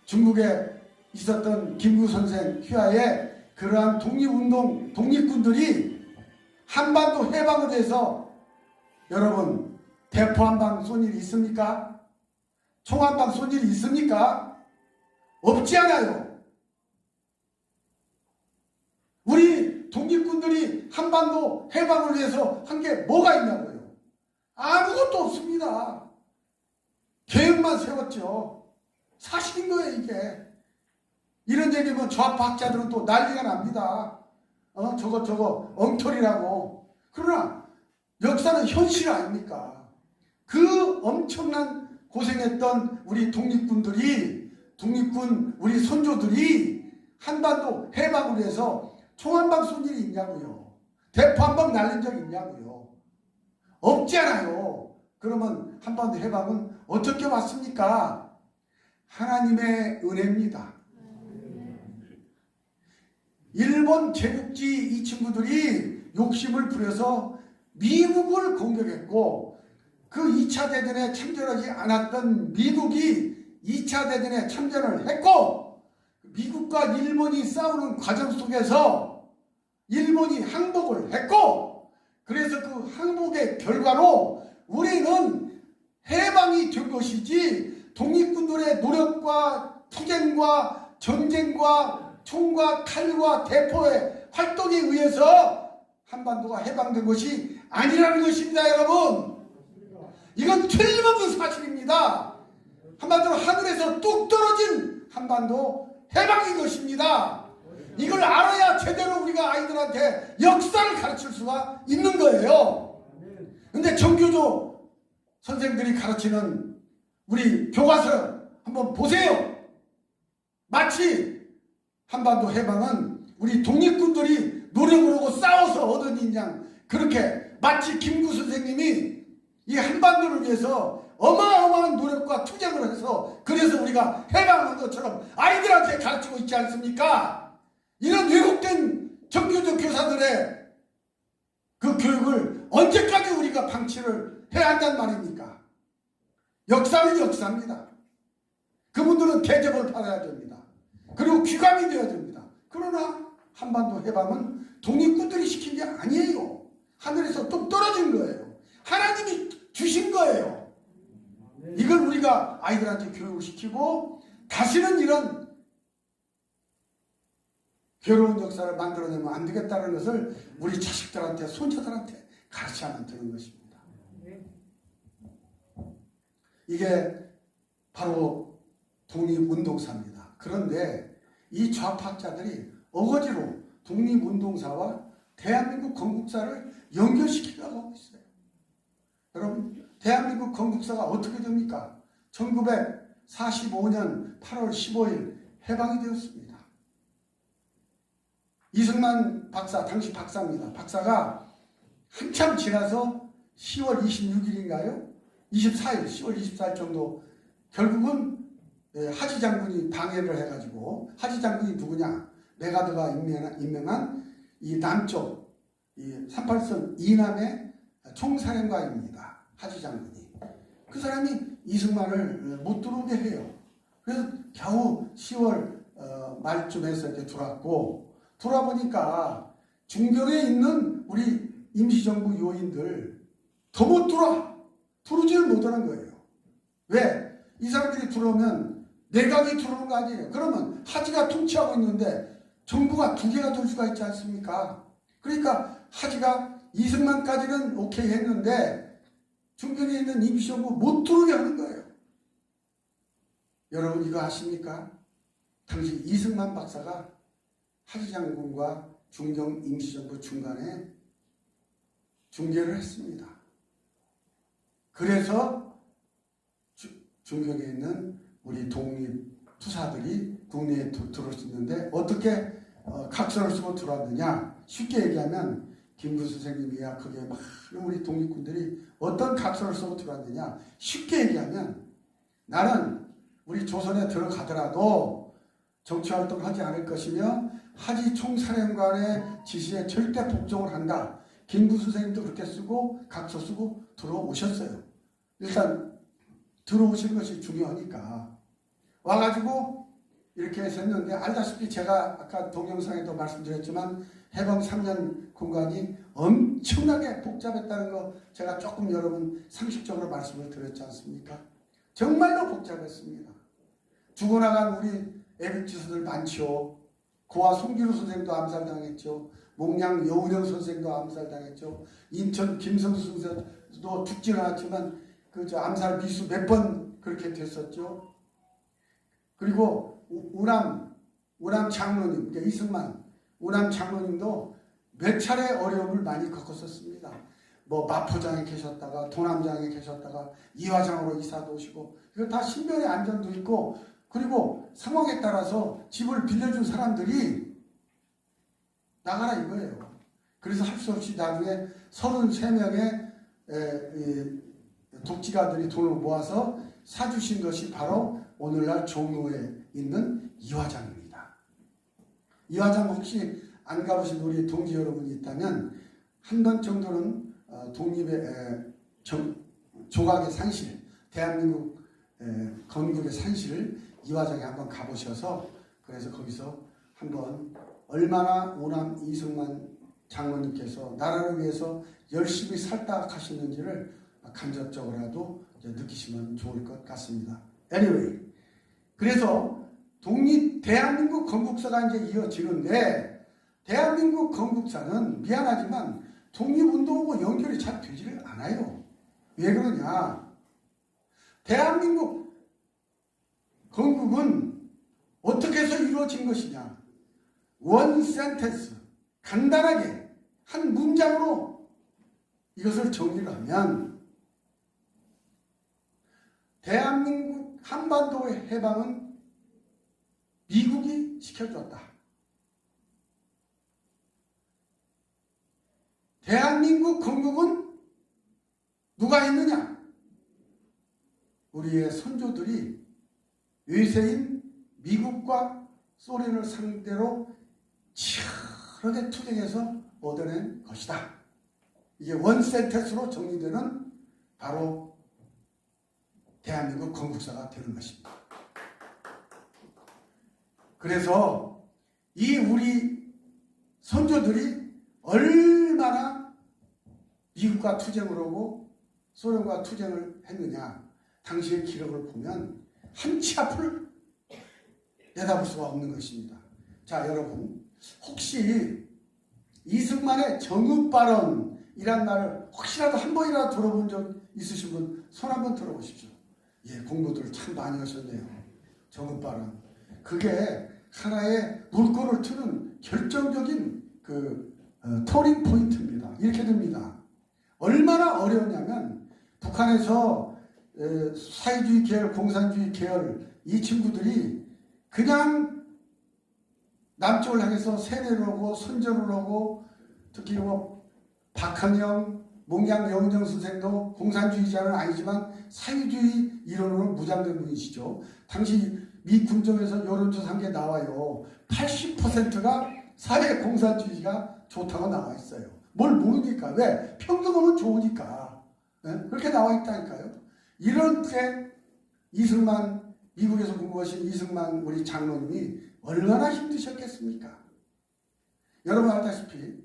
중국에 있었던 김구 선생 휘하에 그러한 독립운동 독립군들이 한반도 해방을 해서 여러분 대포 한 방 쏜 일이 있습니까? 총 한 방 쏜 일이 있습니까? 없지 않아요. 우리 독립군들이 한반도 해방을 위해서 한 게 뭐가 있냐고요? 아무것도 없습니다. 계획만 세웠죠. 사실인 거예요 이게. 이런 얘기면 좌파 학자들은 또 난리가 납니다. 저거 엉터리라고. 그러나 역사는 현실 아닙니까? 그 엄청난 고생했던 우리 독립군 우리 선조들이 한반도 해방을 위해서 총 한 방 쏜 일이 있냐고요. 대포 한 방 날린 적 있냐고요. 없잖아요. 그러면 한반도 해방은 어떻게 왔습니까? 하나님의 은혜입니다. 일본 제국지 이 친구들이 욕심을 부려서 미국을 공격했고 그 2차 대전에 참전하지 않았던 미국이 2차 대전에 참전을 했고 미국과 일본이 싸우는 과정 속에서 일본이 항복을 했고 그래서 그 항복의 결과로 우리는 해방이 된 것이지 독립군들의 노력과 투쟁과 전쟁과 총과 칼과 대포의 활동에 의해서 한반도가 해방된 것이 아니라는 것입니다, 여러분. 이건 틀림없는 사실입니다. 한반도는 하늘에서 뚝 떨어진 한반도 해방인 것입니다. 이걸 알아야 제대로 우리가 아이들한테 역사를 가르칠 수가 있는 거예요. 근데 정교조 선생들이 가르치는 우리 교과서 한번 보세요. 마치 한반도 해방은 우리 독립군들이 노력을 하고 싸워서 얻은 인양 그렇게 마치 김구 선생님이 이 한반도를 위해서 어마어마한 노력과 투쟁을 해서 그래서 우리가 해방한 것처럼 아이들한테 가르치고 있지 않습니까? 이런 왜곡된 정교조 교사들의 그 교육을 언제까지 우리가 방치를 해야 한단 말입니까? 역사는 역사입니다. 그분들은 대접을 받아야 됩니다. 그리고 귀감이 되어야 됩니다. 그러나 한반도 해방은 독립군들이 시킨 게 아니에요. 하늘에서 뚝 떨어진 거예요. 하나님이 주신 거예요. 이걸 우리가 아이들한테 교육을 시키고 다시는 이런 괴로운 역사를 만들어내면 안 되겠다는 것을 우리 자식들한테 손자들한테 가르쳐야만 되는 것입니다. 이게 바로 독립운동사입니다. 그런데 이 좌파자들이 어거지로 독립운동사와 대한민국 건국사를 연결시키려고 하고 있어요. 여러분, 대한민국 건국사가 어떻게 됩니까? 1945년 8월 15일 해방이 되었습니다. 이승만 박사, 당시 박사입니다. 박사가 한참 지나서 10월 26일인가요? 24일, 10월 24일 정도 결국은 하지 장군이 방해를 해가지고, 하지 장군이 누구냐? 메가더가 임명한 이 남쪽 이 38선 이남의 총사령관입니다. 하지 장군이. 그 사람이 이승만을 못 들어오게 해요. 그래서 겨우 10월 말쯤에서 이렇게 들어왔고, 돌아보니까 중경에 있는 우리 임시정부 요인들 더 못 들어오지를 못하는 거예요. 왜? 이 사람들이 들어오면 내각이 들어오는 거 아니에요. 그러면 하지가 통치하고 있는데 정부가 두 개가 될 수가 있지 않습니까? 그러니까 하지가 이승만까지는 오케이 했는데 중경에 있는 임시정부 못 들어오게 하는 거예요. 여러분 이거 아십니까? 당시 이승만 박사가 하지 장군과 중경 임시정부 중간에 중재를 했습니다. 그래서 중경에 있는 우리 독립투사들이 국내에 들어올 수 있는데 어떻게 각서를 쓰고 들어왔느냐? 쉽게 얘기하면 김구 선생님이야 그게 많은 우리 독립군들이 어떤 각서를 쓰고 들어왔느냐? 쉽게 얘기하면 나는 우리 조선에 들어가더라도 정치활동을 하지 않을 것이며 하지 총사령관의 지시에 절대 복종을 한다. 김구 선생님도 그렇게 쓰고 각서 쓰고 들어오셨어요. 일단 들어오시는 것이 중요하니까 와가지고 이렇게 해서 했는데 알다시피 제가 아까 동영상에도 말씀드렸지만 해방 3년 공간이 엄청나게 복잡했다는 거 제가 조금 여러분 상식적으로 말씀을 드렸지 않습니까? 정말로 복잡했습니다. 죽어나간 우리 애국지수들 많죠. 고아 송기루 선생도 암살당했죠. 목양 여운형 선생도 암살당했죠. 인천 김성수 선생도 죽지는 않았지만 그 암살 미수 몇 번 그렇게 됐었죠. 그리고 우남 장로님, 그러니까 이승만 우남 장로님도 몇 차례 어려움을 많이 겪었었습니다. 뭐 마포장에 계셨다가 도남장에 계셨다가 이화장으로 이사도 오시고 이거 다 신변의 안전도 있고 그리고 상황에 따라서 집을 빌려준 사람들이 나가라 이거예요. 그래서 할 수 없이 나중에 33명의 독지가들이 돈을 모아서 사주신 것이 바로 오늘날 종로에 있는 이화장입니다. 이화장 혹시 안 가보신 우리 동지 여러분이 있다면 한 번 정도는 독립의 조각의 산실, 대한민국 건국의 산실을 이화장에 한번 가보셔서 그래서 거기서 한번 얼마나 오남 이승만 장로님께서 나라를 위해서 열심히 살다가시는지를 간접적으로라도 느끼시면 좋을 것 같습니다. Anyway, 그래서 대한민국 건국사가 이제 이어지는데 대한민국 건국사는 미안하지만 독립운동하고 연결이 잘 되지를 않아요. 왜 그러냐? 대한민국 건국은 어떻게 해서 이루어진 것이냐? 원 센텐스, 간단하게 한 문장으로 이것을 정리를 하면 대한민국 한반도의 해방은 미국이 시켜줬다. 대한민국 건국은 누가 했느냐? 우리의 선조들이 외세인 미국과 소련을 상대로 치열하게 투쟁해서 얻어낸 것이다. 이게 원 센텐스로 정리되는 바로 대한민국 건국사가 되는 것입니다. 그래서 이 우리 선조들이 얼마나 미국과 투쟁을 하고 소련과 투쟁을 했느냐 당시의 기록을 보면 한치 앞을 내다볼 수가 없는 것입니다. 자 여러분 혹시 이승만의 정읍발언이란 말을 혹시라도 한 번이라도 들어본 적 있으신 분 손 한번 들어보십시오. 예, 공부들을 참 많이 하셨네요. 정은바람. 그게 하나의 물꼬를 트는 결정적인 터닝 포인트입니다. 이렇게 됩니다. 얼마나 어려웠냐면 북한에서 사회주의 계열, 공산주의 계열 이 친구들이 그냥 남쪽을 향해서 세뇌를 하고 선전을 하고 특히 뭐 박헌영, 몽양 영정 선생도 공산주의자는 아니지만 사회주의 이론으로 무장된 분이시죠. 당시 미 군정에서 여론조사 한 게 나와요. 80%가 사회 공산주의가 좋다고 나와 있어요. 뭘 모르니까. 왜? 평등하면 좋으니까. 네? 그렇게 나와 있다니까요. 이런 때 이승만, 미국에서 공부하신 이승만 우리 장로님이 얼마나 힘드셨겠습니까? 여러분 알다시피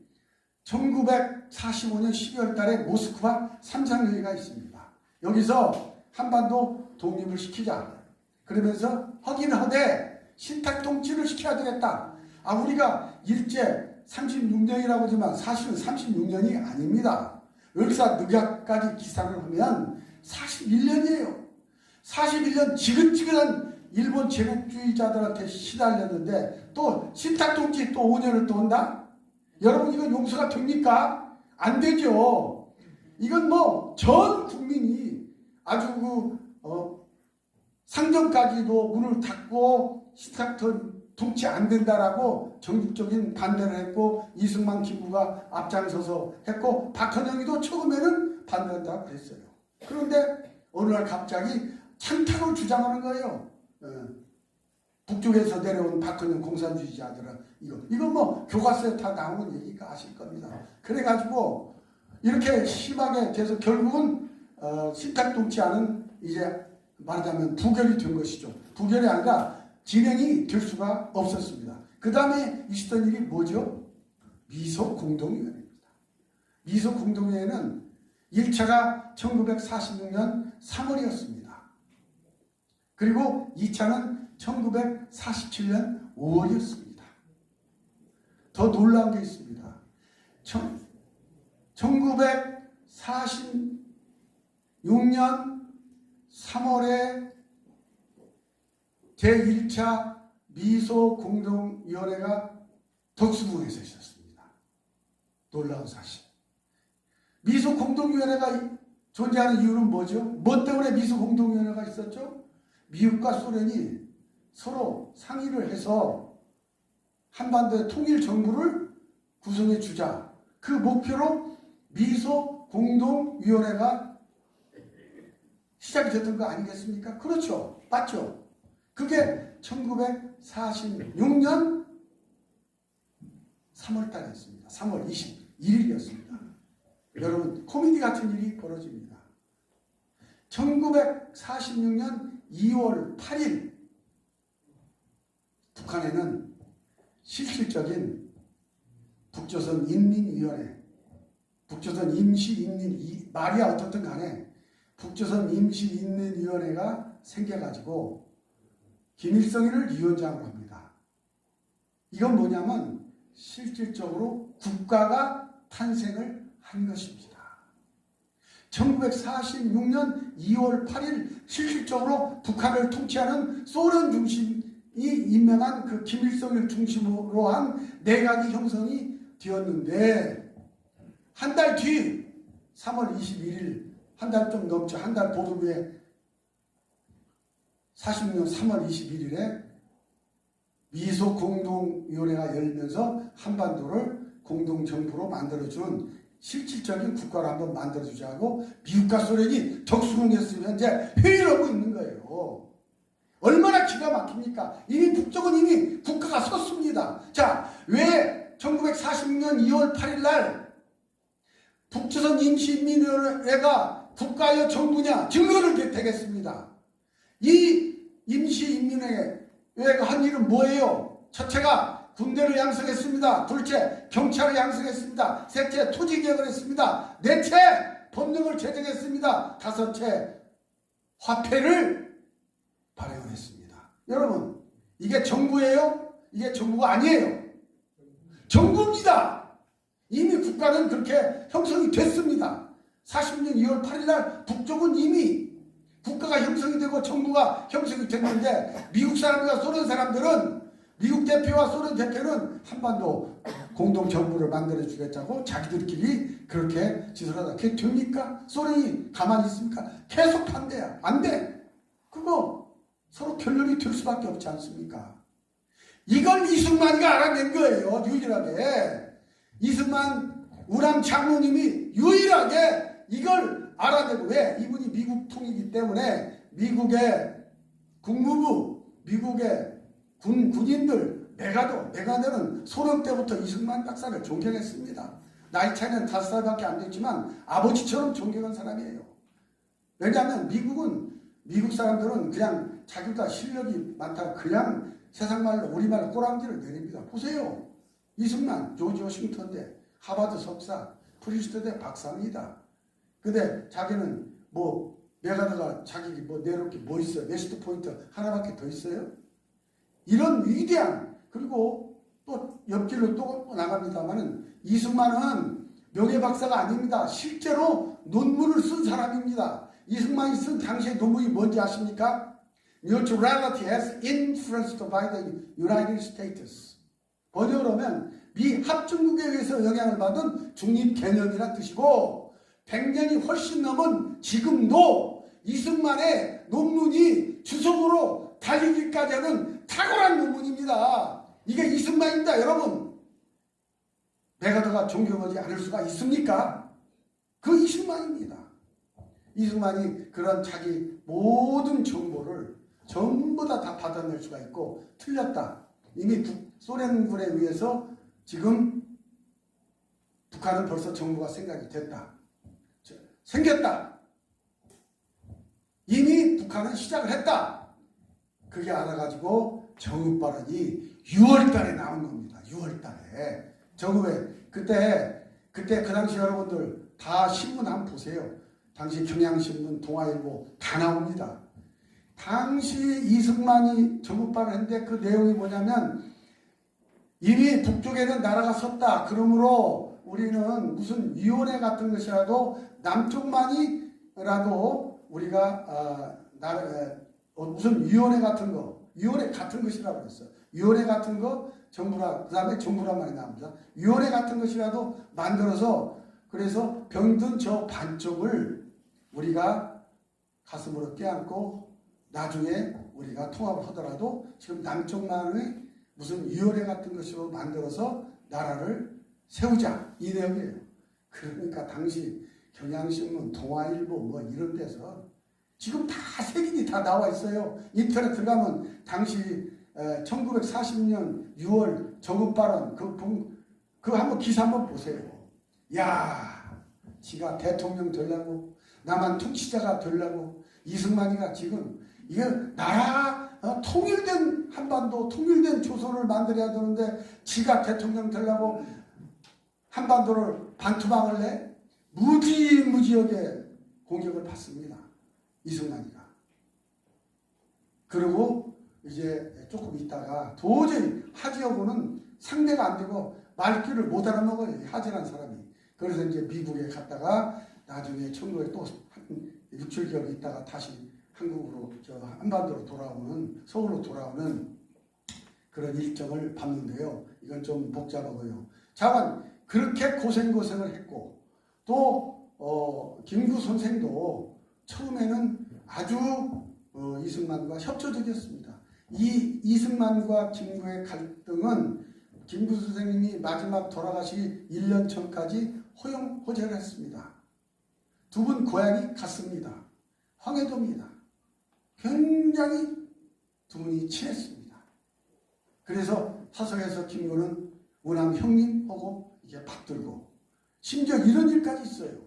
1945년 12월 달에 모스크바 삼상회의가 있습니다. 여기서 한반도 독립을 시키자. 그러면서 하긴 하되 신탁통치를 시켜야 되겠다. 우리가 일제 36년이라고 하지만 사실은 36년이 아닙니다. 역사 늑약까지 기상을 하면 41년이에요. 41년 지긋지긋한 일본 제국주의자들한테 시달렸는데 또 신탁통치 또 5년을 또 한다? 여러분 이건 용서가 됩니까? 안 되죠. 이건 뭐 전 국민이 아주 상정까지도 문을 닫고 신탁통치 안 된다라고 정직적인 반대를 했고 이승만 김구가 앞장서서 했고 박헌영이도 처음에는 반대한다고 그랬어요. 그런데 어느 날 갑자기 찬탁을 주장하는 거예요. 북쪽에서 내려온 박헌영 공산주의자들은 이건 뭐 교과서에 다 나오는 얘기가 아실 겁니다. 그래가지고 이렇게 심하게 돼서 결국은 신탁통치하는 이제 말하자면 부결이 된 것이죠. 부결이 아니라 진행이 될 수가 없었습니다. 그 다음에 있었던 일이 뭐죠? 미소공동위원회입니다. 미소공동위원회는 1차가 1946년 3월이었습니다. 그리고 2차는 1947년 5월이었습니다. 더 놀라운 게 있습니다. 1946년 3월에 제1차 미소공동위원회가 덕수궁에서 있었습니다. 놀라운 사실. 미소공동위원회가 존재하는 이유는 뭐죠? 뭐 때문에 미소공동위원회가 있었죠? 미국과 소련이 서로 상의를 해서 한반도의 통일정부를 구성해 주자. 그 목표로 미소공동위원회가 시작이 됐던 거 아니겠습니까? 그렇죠. 맞죠? 그게 1946년 3월 달이었습니다. 3월 21일이었습니다. 여러분, 코미디 같은 일이 벌어집니다. 1946년 2월 8일 북한에는 실질적인 북조선 인민위원회, 북조선 임시인민, 말이 어떻든 간에 북조선 임시인민위원회가 생겨가지고 김일성이를 위원장으로 합니다. 이건 뭐냐면 실질적으로 국가가 탄생을 한 것입니다. 1946년 2월 8일 실질적으로 북한을 통치하는 소련 중심이 임명한 그 김일성을 중심으로 한 내각이 형성이 되었는데 한 달 뒤 3월 21일 한 달 좀 넘죠. 한 달 보름 후에 46년 3월 21일에 미소공동위원회가 열면서 한반도를 공동정부로 만들어준 실질적인 국가를 한번 만들어주자고 미국과 소련이 덕수궁에서 현재 회의를 하고 있는 거예요. 얼마나 기가 막힙니까? 이미 북쪽은 이미 국가가 섰습니다. 자, 왜 1946년 2월 8일 날 북조선 임시인민위원회가 국가여 정부냐 증거를 대겠습니다. 이 임시인민회가 한 일은 뭐예요? 첫째가 군대를 양성했습니다. 둘째 경찰을 양성했습니다. 셋째 토지개혁을 했습니다. 넷째 법령을 제정했습니다. 다섯째 화폐를 발행을 했습니다. 여러분 이게 정부예요? 이게 정부가 아니에요. 정부입니다. 이미 국가는 그렇게 형성이 됐습니다. 40년 2월 8일 날 북쪽은 이미 국가가 형성이 되고 정부가 형성이 됐는데 미국 사람과 소련 사람들은 미국 대표와 소련 대표는 한반도 공동정부를 만들어주겠다고 자기들끼리 그렇게 짓을 하다. 그게 됩니까? 소련이 가만히 있습니까? 계속 반대야. 안 돼. 그거 서로 결론이 될 수밖에 없지 않습니까? 이걸 이승만이가 알아낸 거예요. 유일하게. 이승만 우남 장로님이 유일하게 이걸 알아내고, 왜? 이분이 미국 통이기 때문에 미국의 국무부, 미국의 군인들, 메가더는 소련 때부터 이승만 박사를 존경했습니다. 나이 차이는 5살밖에 안 됐지만 아버지처럼 존경한 사람이에요. 왜냐하면 미국 사람들은 그냥 자기가 실력이 많다고 그냥 세상말로 우리말로 꼬랑지를 내립니다. 보세요. 이승만 조지 워싱턴대 하버드 석사, 프리스트대 박사입니다. 근데 자기는 메가더가 자기 내놓을 게 뭐 있어요? 웨스트 포인트 하나밖에 더 있어요? 이런 위대한, 그리고 또 옆길로 또 나갑니다만은 이승만은 명예박사가 아닙니다. 실제로 논문을 쓴 사람입니다. 이승만이 쓴 당시의 논문이 뭔지 아십니까? Neutrality has influenced by the United States. 번역으로 하면 미 합중국에 의해서 영향을 받은 중립 개념이란 뜻이고, 100년이 훨씬 넘은 지금도 이승만의 논문이 주석으로 달리기까지 하는 탁월한 논문입니다. 이게 이승만입니다, 여러분. 메가더가 존경하지 않을 수가 있습니까? 그 이승만입니다. 이승만이 그런 자기 모든 정보를 전부 다 받아낼 수가 있고, 틀렸다. 이미 소련군에 의해서 지금 북한은 벌써 정부가 생각이 됐다. 생겼다. 이미 북한은 시작을 했다. 그게 알아가지고 정읍발언이 6월달에 나온 겁니다. 6월달에. 정읍에 그때 그 당시 여러분들 다 신문 한번 보세요. 당시 경향신문, 동아일보 다 나옵니다. 당시 이승만이 정읍발언을 했는데 그 내용이 뭐냐면, 이미 북쪽에는 나라가 섰다. 그러므로 우리는 무슨 위원회 같은 것이라도 남쪽만이라도 우리가 무슨 위원회 같은 것이라고 그랬어요. 위원회 같은 거 정부라, 그 다음에 정부란 말이 나옵니다. 위원회 같은 것이라도 만들어서, 그래서 병든 저 반쪽을 우리가 가슴으로 껴안고 나중에 우리가 통합을 하더라도 지금 남쪽만의 무슨 위원회 같은 것으로 만들어서 나라를 세우자, 이 내용이에요. 그러니까 당시 경향신문, 동아일보 이런 데서 지금 다 색인이 다 나와 있어요. 인터넷 들어가면 당시 1940년 6월 정읍발언 그 한번 기사 한번 보세요. 야, 지가 대통령 되려고, 남한 통치자가 되려고 이승만이가 지금 이게 나라 통일된 한반도, 통일된 조선을 만들어야 되는데 지가 대통령 되려고 한반도를 반투방을 내 무지무지하게 공격을 받습니다. 이승만이가. 그리고 이제 조금 있다가 도저히 하지하고는 상대가 안 되고 말귀를 못 알아먹어요. 하지란 사람이. 그래서 이제 미국에 갔다가 나중에 1900에 또 6, 7개월 있다가 다시 한국으로, 한반도로 돌아오는, 서울로 돌아오는 그런 일정을 받는데요. 이건 좀 복잡하고요. 자관, 그렇게 고생을 했고, 또 김구 선생도 처음에는 아주 이승만과 협조적이었습니다. 이 이승만과 김구의 갈등은 김구 선생님이 마지막 돌아가시 1년 전까지 호영호재를 했습니다. 두 분 고향이 같습니다. 황해도입니다. 굉장히 두 분이 친했습니다. 그래서 사석에서 김구는 우남 형님하고 이게 받들고, 심지어 이런 일까지 있어요.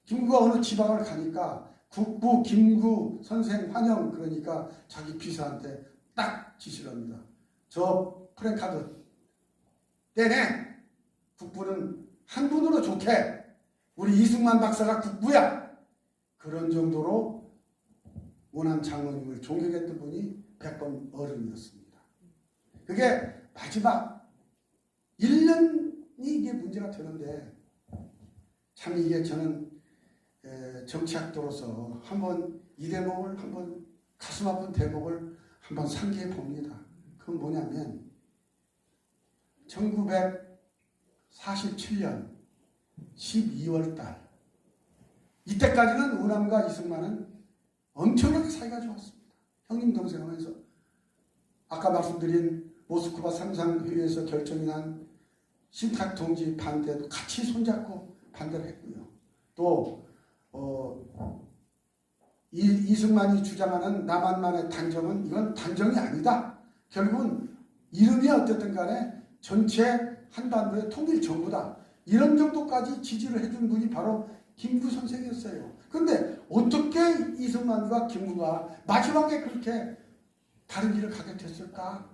김구가 어느 지방을 가니까 국부 김구 선생 환영, 그러니까 자기 비서한테 딱 지시를 합니다. 저 프랭카드 떼내. 국부는 한 분으로 좋게. 우리 이승만 박사가 국부야. 그런 정도로 우남 장로님을 존경했던 분이 백범 어른이었습니다. 그게 마지막 1년이 이게 문제가 되는데, 참 이게 저는 정치학도로서 한번 이 대목을 한번 가슴 아픈 대목을 한번 상기해 봅니다. 그건 뭐냐면 1947년 12월 달 이때까지는 우남과 이승만은 엄청나게 사이가 좋았습니다. 형님 동생 하면서 아까 말씀드린 모스크바 상상회의에서 결정이 난 신탁 동지 반대도 같이 손잡고 반대를 했고요. 또 이승만이 주장하는 남한만의 단정은 이건 단정이 아니다. 결국은 이름이 어쨌든 간에 전체 한반도의 통일 정부다. 이런 정도까지 지지를 해준 분이 바로 김구 선생이었어요. 그런데 어떻게 이승만과 김구가 마지막에 그렇게 다른 길을 가게 됐을까?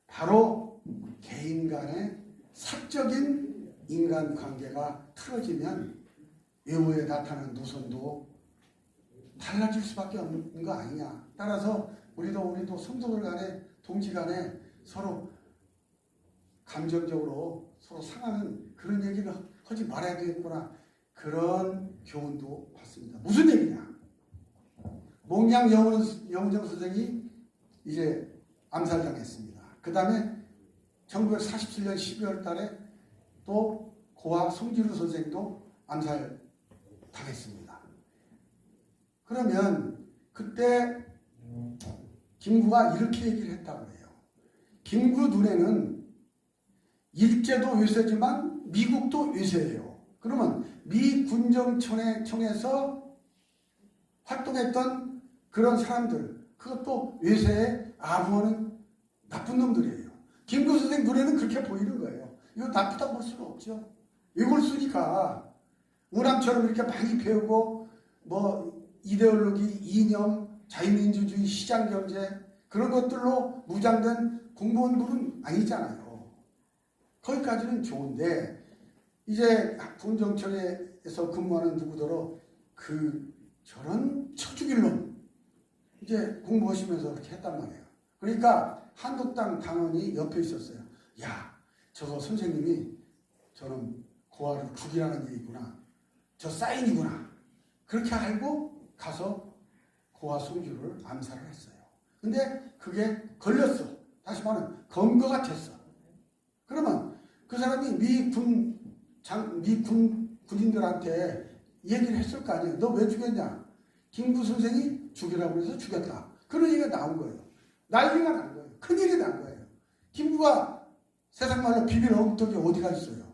바로 개인 간의 사적인 인간관계가 틀어지면 외부에 나타나는 노선도 달라질 수밖에 없는 거 아니냐. 따라서 우리도 성도들 간에 동지 간에 서로 감정적으로 서로 상하는 그런 얘기를 하지 말아야 되겠구나. 그런 교훈도 받습니다. 무슨 얘기냐. 몽양 영정 선생이 이제 암살당했습니다. 그 다음에 1947년 12월 달에 또 고아 송지루 선생도 암살당했습니다. 그러면 그때 김구가 이렇게 얘기를 했다고 해요. 김구 눈에는 일제도 외세지만 미국도 외세예요. 그러면 미 군정청에서 활동했던 그런 사람들, 그것도 외세의 아부하는 나쁜 놈들이에요. 김구 선생 눈에는 그렇게 보이는 거예요. 이거 나쁘다고 볼 수는 없죠. 이걸 쓰니까 우남처럼 이렇게 많이 배우고 뭐 이데올로기, 이념, 자유민주주의, 시장경제 그런 것들로 무장된 공무원들은 아니잖아요. 거기까지는 좋은데 이제 군정청에서 근무하는 누구더러 저런 쳐죽일 놈 이제 공부하시면서 그렇게 했단 말이에요. 그러니까 한국당 당원이 옆에 있었어요. 야, 저거 선생님이 저는 고아를 죽이라는 얘기구나. 저 사인이구나. 그렇게 알고 가서 고아 송주를 암살을 했어요. 근데 그게 걸렸어. 다시 말하면 검거가 됐어. 그러면 그 사람이 미 군인들한테 얘기를 했을 거 아니에요. 너 왜 죽였냐? 김구 선생이 죽이라고 해서 죽였다. 그런 얘기가 나온 거예요. 난리가 난 거예요. 큰일이 난 거예요. 김구가 세상말로 비빌 엉뚱이 어디가 있어요?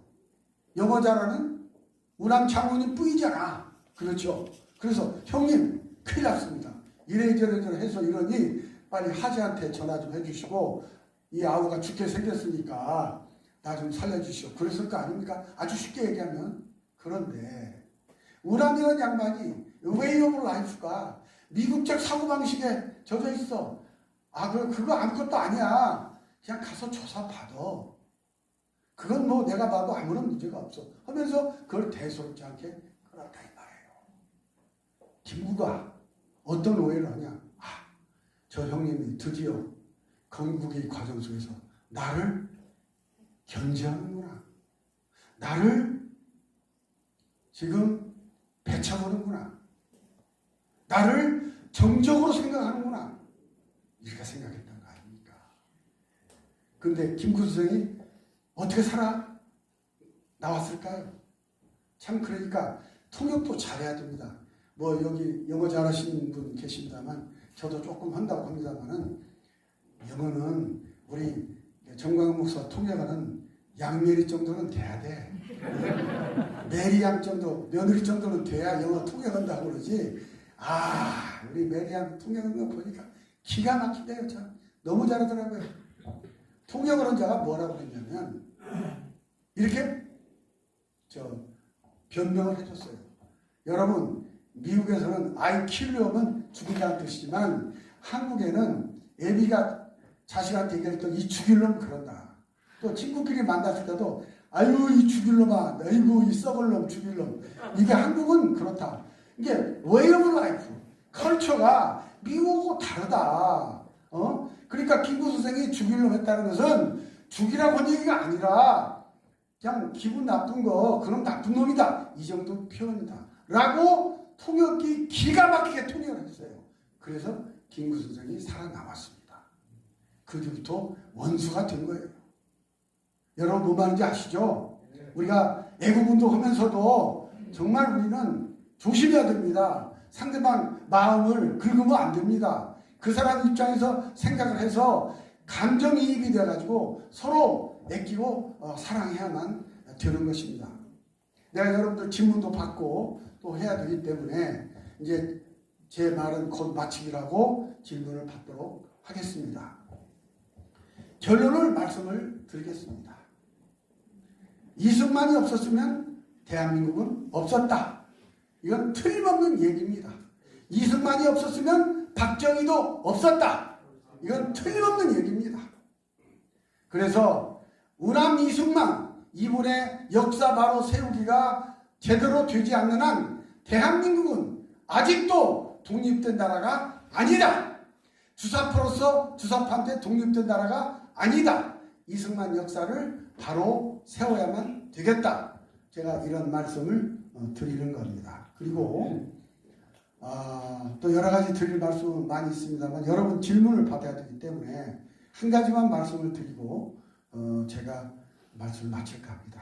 영어 잘하는 우남 장군이 뿌이잖아. 그렇죠. 그래서 형님 큰일 났습니다. 이래저래 해서 이러니 빨리 하지한테 전화 좀 해주시고 이 아우가 죽게 생겼으니까 나 좀 살려주시오. 그랬을 거 아닙니까? 아주 쉽게 얘기하면. 그런데 우남이라는 양반이 웨이 오브 라이프가 미국적 사고방식에 젖어 있어. 그거 아무것도 아니야. 그냥 가서 조사받아. 그건 뭐 내가 봐도 아무런 문제가 없어. 하면서 그걸 대수롭지 않게 끌었다 이 말이에요. 김구가 어떤 오해를 하냐. 저 형님이 드디어 건국의 과정 속에서 나를 견제하는구나. 나를 지금 배척하는구나. 나를 정적으로 생각하는구나. 이렇게 생각했던 거 아닙니까? 근데 김구 선생이 어떻게 살아 나왔을까요? 참 그러니까 통역도 잘해야 됩니다. 뭐 여기 영어 잘하시는 분 계십니다만 저도 조금 한다고 합니다만은 영어는 우리 정광훈 목사 통역하는 양메리 정도는 돼야 돼. 메리양 정도, 며느리 정도는 돼야 영어 통역한다고 그러지. 우리 메리양 통역하는 거 보니까 기가 막히대요. 참 너무 잘하더라고요. 통역을 한 자가 뭐라고 그랬냐면 이렇게 변명을 해줬어요. 여러분 미국에서는 I kill you 하면 죽인다는 뜻이지만 한국에는 애비가 자식한테 얘기했던 이 죽일 놈 그런다. 또 친구끼리 만났을 때도 아유 이 죽일 놈아, 아이고 이 썩을 놈 죽일 놈. 이게 한국은 그렇다. 이게 way of life, 컬처가 미국하고 다르다. 그러니까 김구 선생이 죽일 놈 했다는 것은 죽이라고 한 얘기가 아니라 그냥 기분 나쁜 거 그런 나쁜 놈이다. 이 정도 표현이다. 라고 통역이 기가 막히게 통역을 했어요. 그래서 김구수정이 살아남았습니다. 그 뒤부터 원수가 된 거예요. 여러분 뭐 말인지 아시죠? 우리가 애국운동 하면서도 정말 우리는 조심해야 됩니다. 상대방 마음을 긁으면 안 됩니다. 그 사람 입장에서 생각을 해서 감정이입이 돼가지고 서로 아끼고 사랑해야만 되는 것입니다. 내가 여러분들 질문도 받고 또 해야 되기 때문에 이제 제 말은 곧 마치기라고 질문을 받도록 하겠습니다. 결론을 말씀을 드리겠습니다. 이승만이 없었으면 대한민국은 없었다. 이건 틀림없는 얘기입니다. 이승만이 없었으면 박정희도 없었다. 이건 틀림없는 얘기입니다. 그래서 우남 이승만 이분의 역사 바로 세우기가 제대로 되지 않는 한 대한민국은 아직도 독립된 나라가 아니다. 주사파로서 주사파한테 독립된 나라가 아니다. 이승만 역사를 바로 세워야만 되겠다. 제가 이런 말씀을 드리는 겁니다. 그리고 또 여러 가지 드릴 말씀은 많이 있습니다만 여러분 질문을 받아야 되기 때문에 한 가지만 말씀을 드리고 제가 말씀을 마칠까 합니다.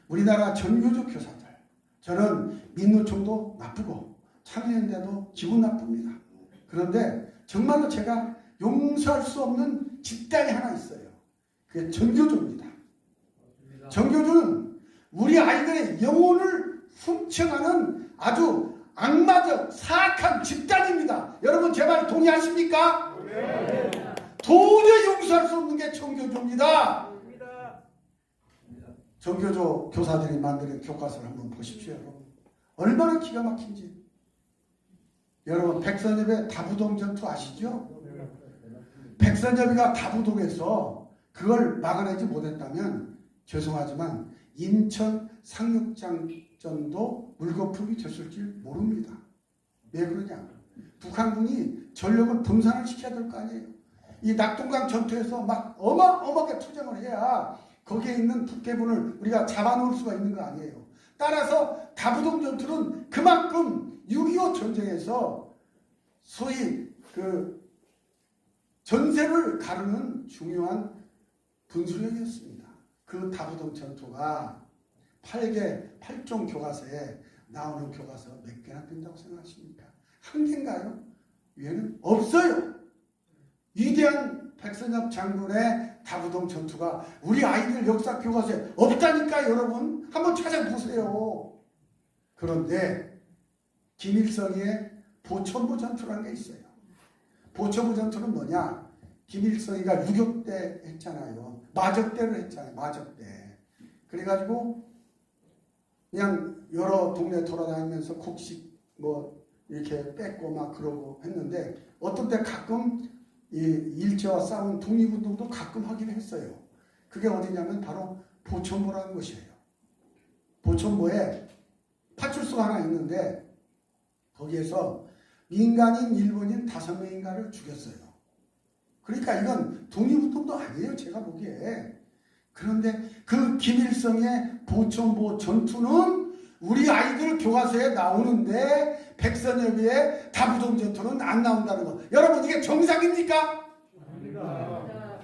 우리나라 전교조 교사들, 저는 민노총도 나쁘고 참여연대도 기분 나쁩니다. 그런데 정말로 제가 용서할 수 없는 집단이 하나 있어요. 그게 전교조입니다. 전교조는 우리 아이들의 영혼을 훔쳐가는 아주 악마적 사악한 집단입니다. 여러분 제 말 동의하십니까? 네. 도저히 용서할 수 없는 게 전교조입니다. 전교조 교사들이 만드는 교과서를 한번 보십시오. 여러분. 얼마나 기가 막힌지. 여러분 백선엽의 다부동 전투 아시죠? 백선엽이가 다부동에서 그걸 막아내지 못했다면 죄송하지만 인천 상륙작전도 물거품이 됐을지 모릅니다. 왜 그러냐? 북한군이 전력을 분산을 시켜야 될 거 아니에요. 이 낙동강 전투에서 막 어마어마하게 투쟁을 해야 거기에 있는 북해군을 우리가 잡아놓을 수가 있는 거 아니에요. 따라서 다부동 전투는 그만큼 6.25 전쟁에서 소위 그 전세를 가르는 중요한 분수령이었습니다. 그 다부동 전투가 8종 교과서에 나오는 교과서 몇 개나 된다고 생각하십니까? 한 개인가요? 위에는 없어요. 위대한 백선엽 장군의 다부동 전투가 우리 아이들 역사 교과서에 없다니까 여러분 한번 찾아보세요. 그런데 김일성의 보천보 전투라는 게 있어요. 보천보 전투는 뭐냐? 김일성이가 6.25 때 했잖아요. 마적대를 했잖아요. 마적대. 그래가지고 그냥 여러 동네 돌아다니면서 곡식 뭐 이렇게 뺏고 막 그러고 했는데 어떤 때 가끔 이 일제와 싸운 독립운동도 가끔 하긴 했어요. 그게 어디냐면 바로 보천보라는 것이에요. 보천보에 파출소가 하나 있는데 거기에서 민간인 일본인 5명인가를 죽였어요. 그러니까 이건 독립운동도 아니에요. 제가 보기에. 그런데 그 김일성의 보천보 전투는 우리 아이들 교과서에 나오는데 백선엽의 다부동 전투는 안 나온다는 거. 여러분 이게 정상입니까? 아닙니다.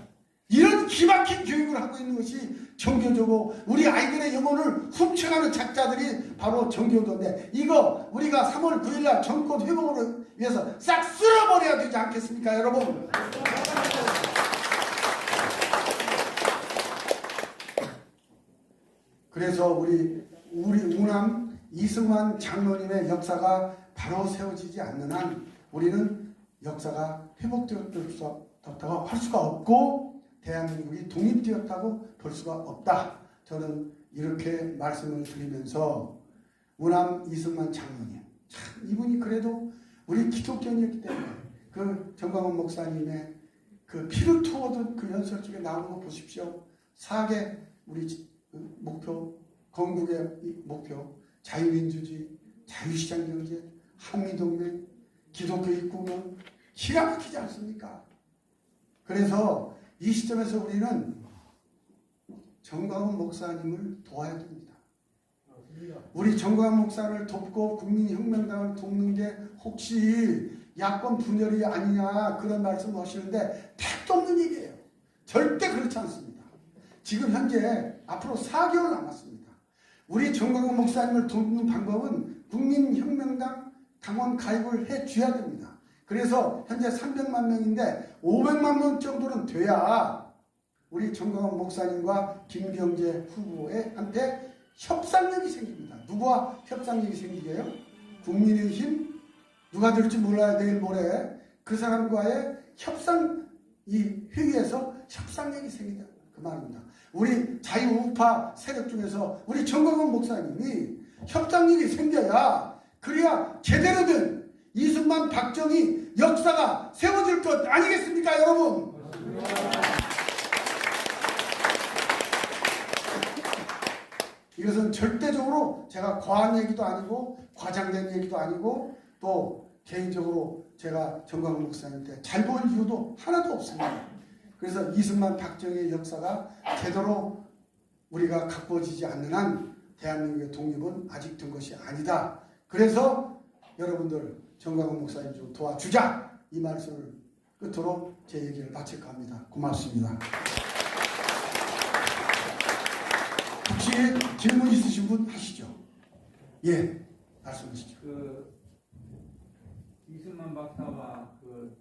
이런 기막힌 교육을 하고 있는 것이 전교조고 우리 아이들의 영혼을 훔쳐가는 작자들이 바로 전교조인데 이거 우리가 3월 9일날 정권 회복을 위해서 싹 쓸어버려야 되지 않겠습니까 여러분? 그래서 우리 우남 이승만 장로님의 역사가 바로 세워지지 않는 한 우리는 역사가 회복되었다고 할 수가 없고 대한민국이 독립되었다고 볼 수가 없다. 저는 이렇게 말씀을 드리면서 우남 이승만 장로님 참 이분이 그래도 우리 기독교인이었기 때문에 그 정광훈 목사님의 그 피를 투어든 그 연설 중에 나오는 거 보십시오. 4개 우리 목표 건국의 목표 자유민주주의, 자유시장경제, 한미동맹, 기독교 입국은 기가 막히지 않습니까? 그래서 이 시점에서 우리는 정광훈 목사님을 도와야 됩니다. 우리 정광훈 목사를 돕고 국민혁명당을 돕는 게 혹시 야권 분열이 아니냐 그런 말씀 하시는데 택도 없는 얘기예요. 절대 그렇지 않습니다. 지금 현재 앞으로 4개월 남았습니다. 우리 정광훈 목사님을 돕는 방법은 국민혁명당 당원 가입을 해줘야 됩니다. 그래서 현재 300만 명인데 500만 명 정도는 돼야 우리 정광훈 목사님과 김병재 후보한테 협상력이 생깁니다. 누구와 협상력이 생기게요? 국민의힘 누가 될지 몰라요. 내일 모레 그 사람과의 이 회의에서 협상력이 생긴다 그 말입니다. 우리 자유우파 세력 중에서 우리 정광훈 목사님이 협상력이 생겨야 그래야 제대로 된 이승만 박정희 역사가 세워질 것 아니겠습니까 여러분? 이것은 절대적으로 제가 과한 얘기도 아니고 과장된 얘기도 아니고 또 개인적으로 제가 정광훈 목사님한테 잘 보일 이유도 하나도 없습니다. 그래서 이승만 박정희의 역사가 제대로 우리가 갖고지지 않는 한 대한민국의 독립은 아직 된 것이 아니다. 그래서 여러분들 정광훈 목사님 좀 도와주자 이 말씀을 끝으로 제 얘기를 마칠까 합니다. 고맙습니다. 혹시 질문 있으신 분 하시죠? 예, 말씀하시죠. 이승만 박사와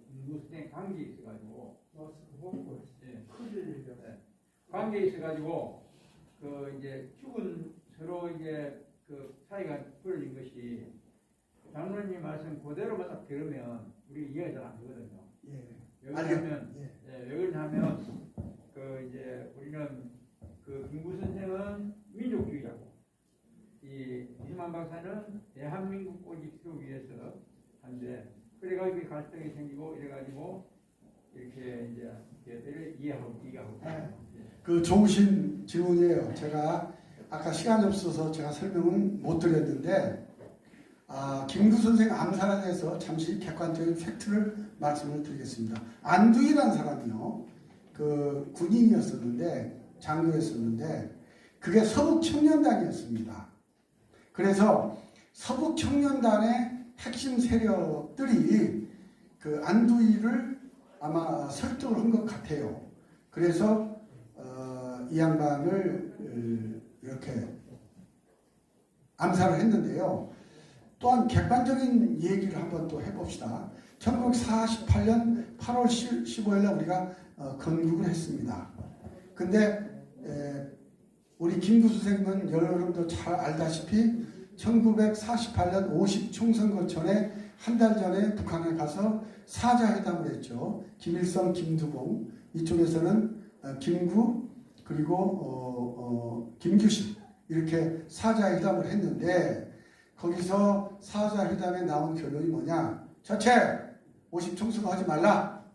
김구수생 관계 있어가지고, 관계 있어가지고, 이제 죽은 서로 이제 사이가 풀어진 것이 장로님 말씀 그대로만 딱 들으면 우리 이해가 잘 안 되거든요. 예. 왜냐하면, 예. 왜 그러냐면, 이제 우리는 김구 선생은 민족주의자고, 이 이승만 박사는 대한민국 꼬집 세우기 위해서 한데, 그래가지고 갈등이 생기고, 이래가지고, 이렇게 이제, 이해하고. 그 좋으신 질문이에요. 제가 아까 시간이 없어서 제가 설명은 못 드렸는데, 김구 선생 암살에 대해서 잠시 객관적인 팩트를 말씀을 드리겠습니다. 안두희라는 사람이요. 군인이었었는데, 장교였었는데, 그게 서북청년단이었습니다. 그래서 서북청년단의 핵심 세력들이 안두희를 아마 설득을 한 것 같아요. 그래서 이 양반을 이렇게 암살을 했는데요. 또한 객관적인 얘기를 한번 또 해봅시다. 1948년 8월 15일에 우리가 건국을 했습니다. 근데 우리 김구 선생님은 여러분도 잘 알다시피 1948년 50 총선거 전에 한 달 전에 북한에 가서 사자회담을 했죠. 김일성, 김두봉 이쪽에서는 김구 그리고 김규식 이렇게 사자회담을 했는데 거기서 사자회담에 나온 결론이 뭐냐? 첫째, 50 총선거 하지 말라.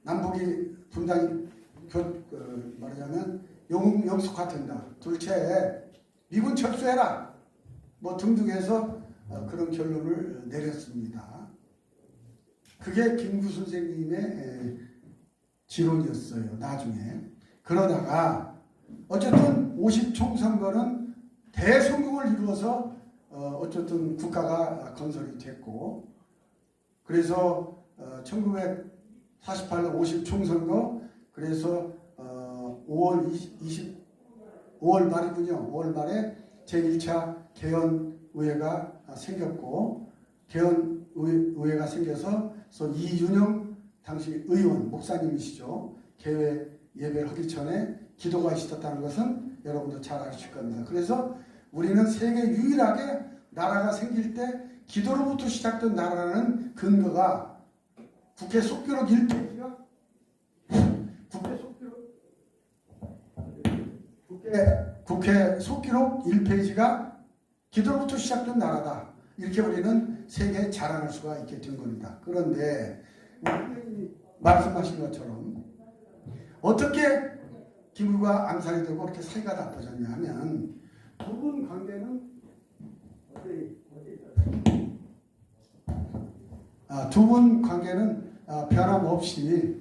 남북이 분단이 말하자면 영속화 된다. 둘째, 미군 철수해라. 뭐 등등 해서 그런 결론을 내렸습니다. 그게 김구 선생님의 지론이었어요. 나중에. 그러다가 어쨌든 50 총선거는 대성공을 이루어서 어쨌든 국가가 건설이 됐고 그래서 1948년 50 총선거 그래서 5월 말이군요. 5월 말에 제1차 개헌의회가 생겼고 개헌의회가 생겨서 이윤영 당시 의원 목사님이시죠. 개회 예배를 하기 전에 기도가 있었다는 것은 여러분도 잘 아실 겁니다. 그래서 우리는 세계 유일하게 나라가 생길 때 기도로부터 시작된 나라라는 근거가 국회 속기록 1페이지가 국회 속기록 1페이지가 기도로부터 시작된 나라다. 이렇게 우리는 세계에 자랑할 수가 있게 된 겁니다. 그런데 말씀하신 것처럼 어떻게 김구가 암살이 되고 그렇게 사이가 나빠졌냐 하면 두 분 관계는 변함없이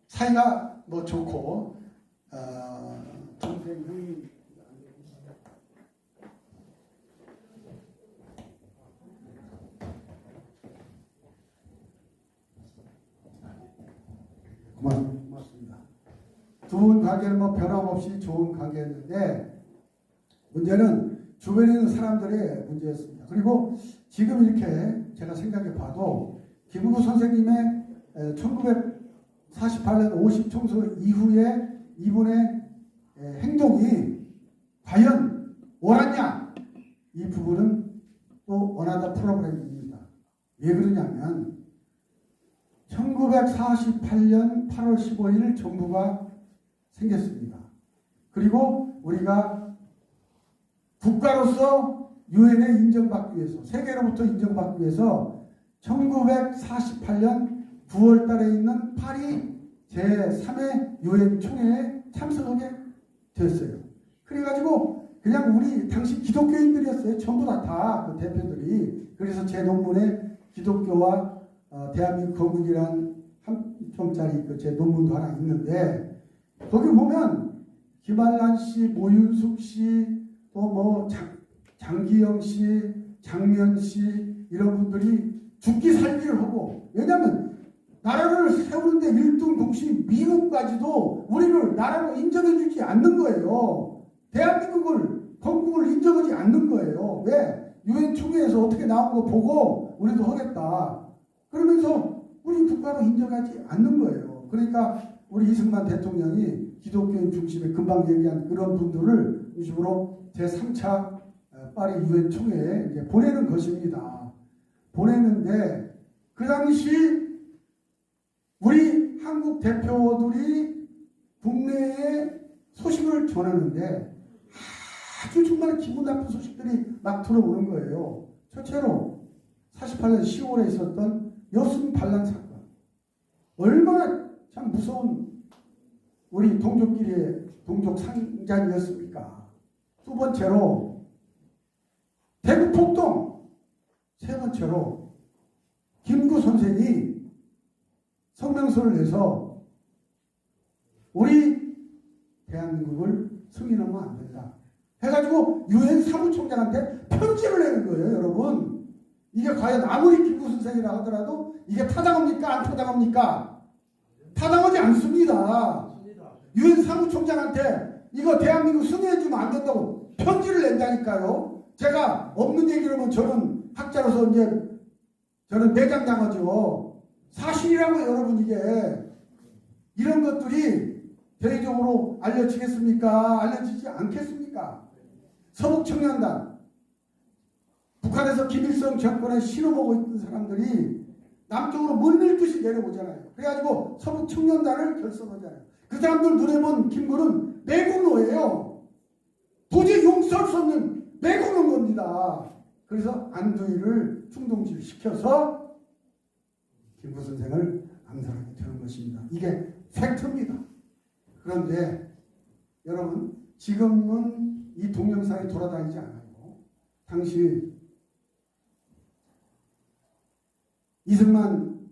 사이가 뭐 좋고 동생 형님 고맙습니다. 두 분 관계는 뭐 변함없이 좋은 관계였는데 문제는 주변에 있는 사람들의 문제였습니다. 그리고 지금 이렇게 제가 생각해 봐도 김은구 선생님의 1948년 50총선 이후에 이분의 행동이 과연 옳았냐? 이 부분은 또 원하다 프로그램입니다. 왜 그러냐면 1948년 8월 15일 정부가 생겼습니다. 그리고 우리가 국가로서 유엔에 인정받기 위해서, 세계로부터 인정받기 위해서 1948년 9월 달에 있는 파리 제3회 유엔 총회에 참석하게 됐어요. 그래가지고 그냥 우리 당시 기독교인들이었어요. 전부 다 그 대표들이. 그래서 제 논문에 기독교와 대한민국 건국이란 한 점짜리 제 논문도 하나 있는데 거기 보면 김한란 씨, 모윤숙 씨, 또 뭐 장기영 씨, 장면 씨 이런 분들이 죽기 살기를 하고, 왜냐하면 나라를 세우는데 일등동시 미국까지도 우리를 나라로 인정해주지 않는 거예요. 대한민국을 건국을 인정하지 않는 거예요. 왜? 유엔 총회에서 어떻게 나온 거 보고 우리도 하겠다. 그러면서 우리 국가로 인정하지 않는 거예요. 그러니까 우리 이승만 대통령이 기독교인 중심에 금방 얘기한 그런 분들을 중심으로 제3차 파리 유엔 총회에 이제 보내는 것입니다. 보냈는데 그 당시 우리 한국 대표들이 국내에 소식을 전하는데 아주 정말 기분 나쁜 소식들이 막 들어오는 거예요. 첫째로 48년 10월에 있었던 여순 반란 사건. 얼마나 참 무서운 우리 동족끼리의 동족 상잔이었습니까? 두 번째로 대구 폭동. 세 번째로 김구 선생이 성명서를 내서 우리 대한민국을 승인하면 안 된다 해가지고 유엔 사무총장한테 편지를 내는 거예요. 여러분, 이게 과연 아무리 김구 선생이라 하더라도 이게 타당합니까? 안 타당합니까? 타당하지 않습니다. 유엔 사무총장한테 이거 대한민국 승인해주면 안 된다고 편지를 낸다니까요. 제가 없는 얘기를 하면 저는 학자로서 이제 저는 매장당하죠. 사실이라고 여러분. 이게 이런 것들이 대외적으로 알려지겠습니까? 알려지지 않겠습니까? 서북청년단, 북한에서 김일성 정권에 실어보고 있던 사람들이 남쪽으로 물밀듯이 내려오잖아요. 그래가지고 서북청년단을 결성하잖아요. 그 사람들 눈에 본 김구는 매국노예요. 도저히 용서할 수 없는 매국노인 겁니다. 그래서 안두희를 충동질 시켜서 김구 선생을 암살하게 되는 것입니다. 이게 팩트입니다. 그런데 여러분, 지금은 이 동영상이 돌아다니지 않아요. 당시 이승만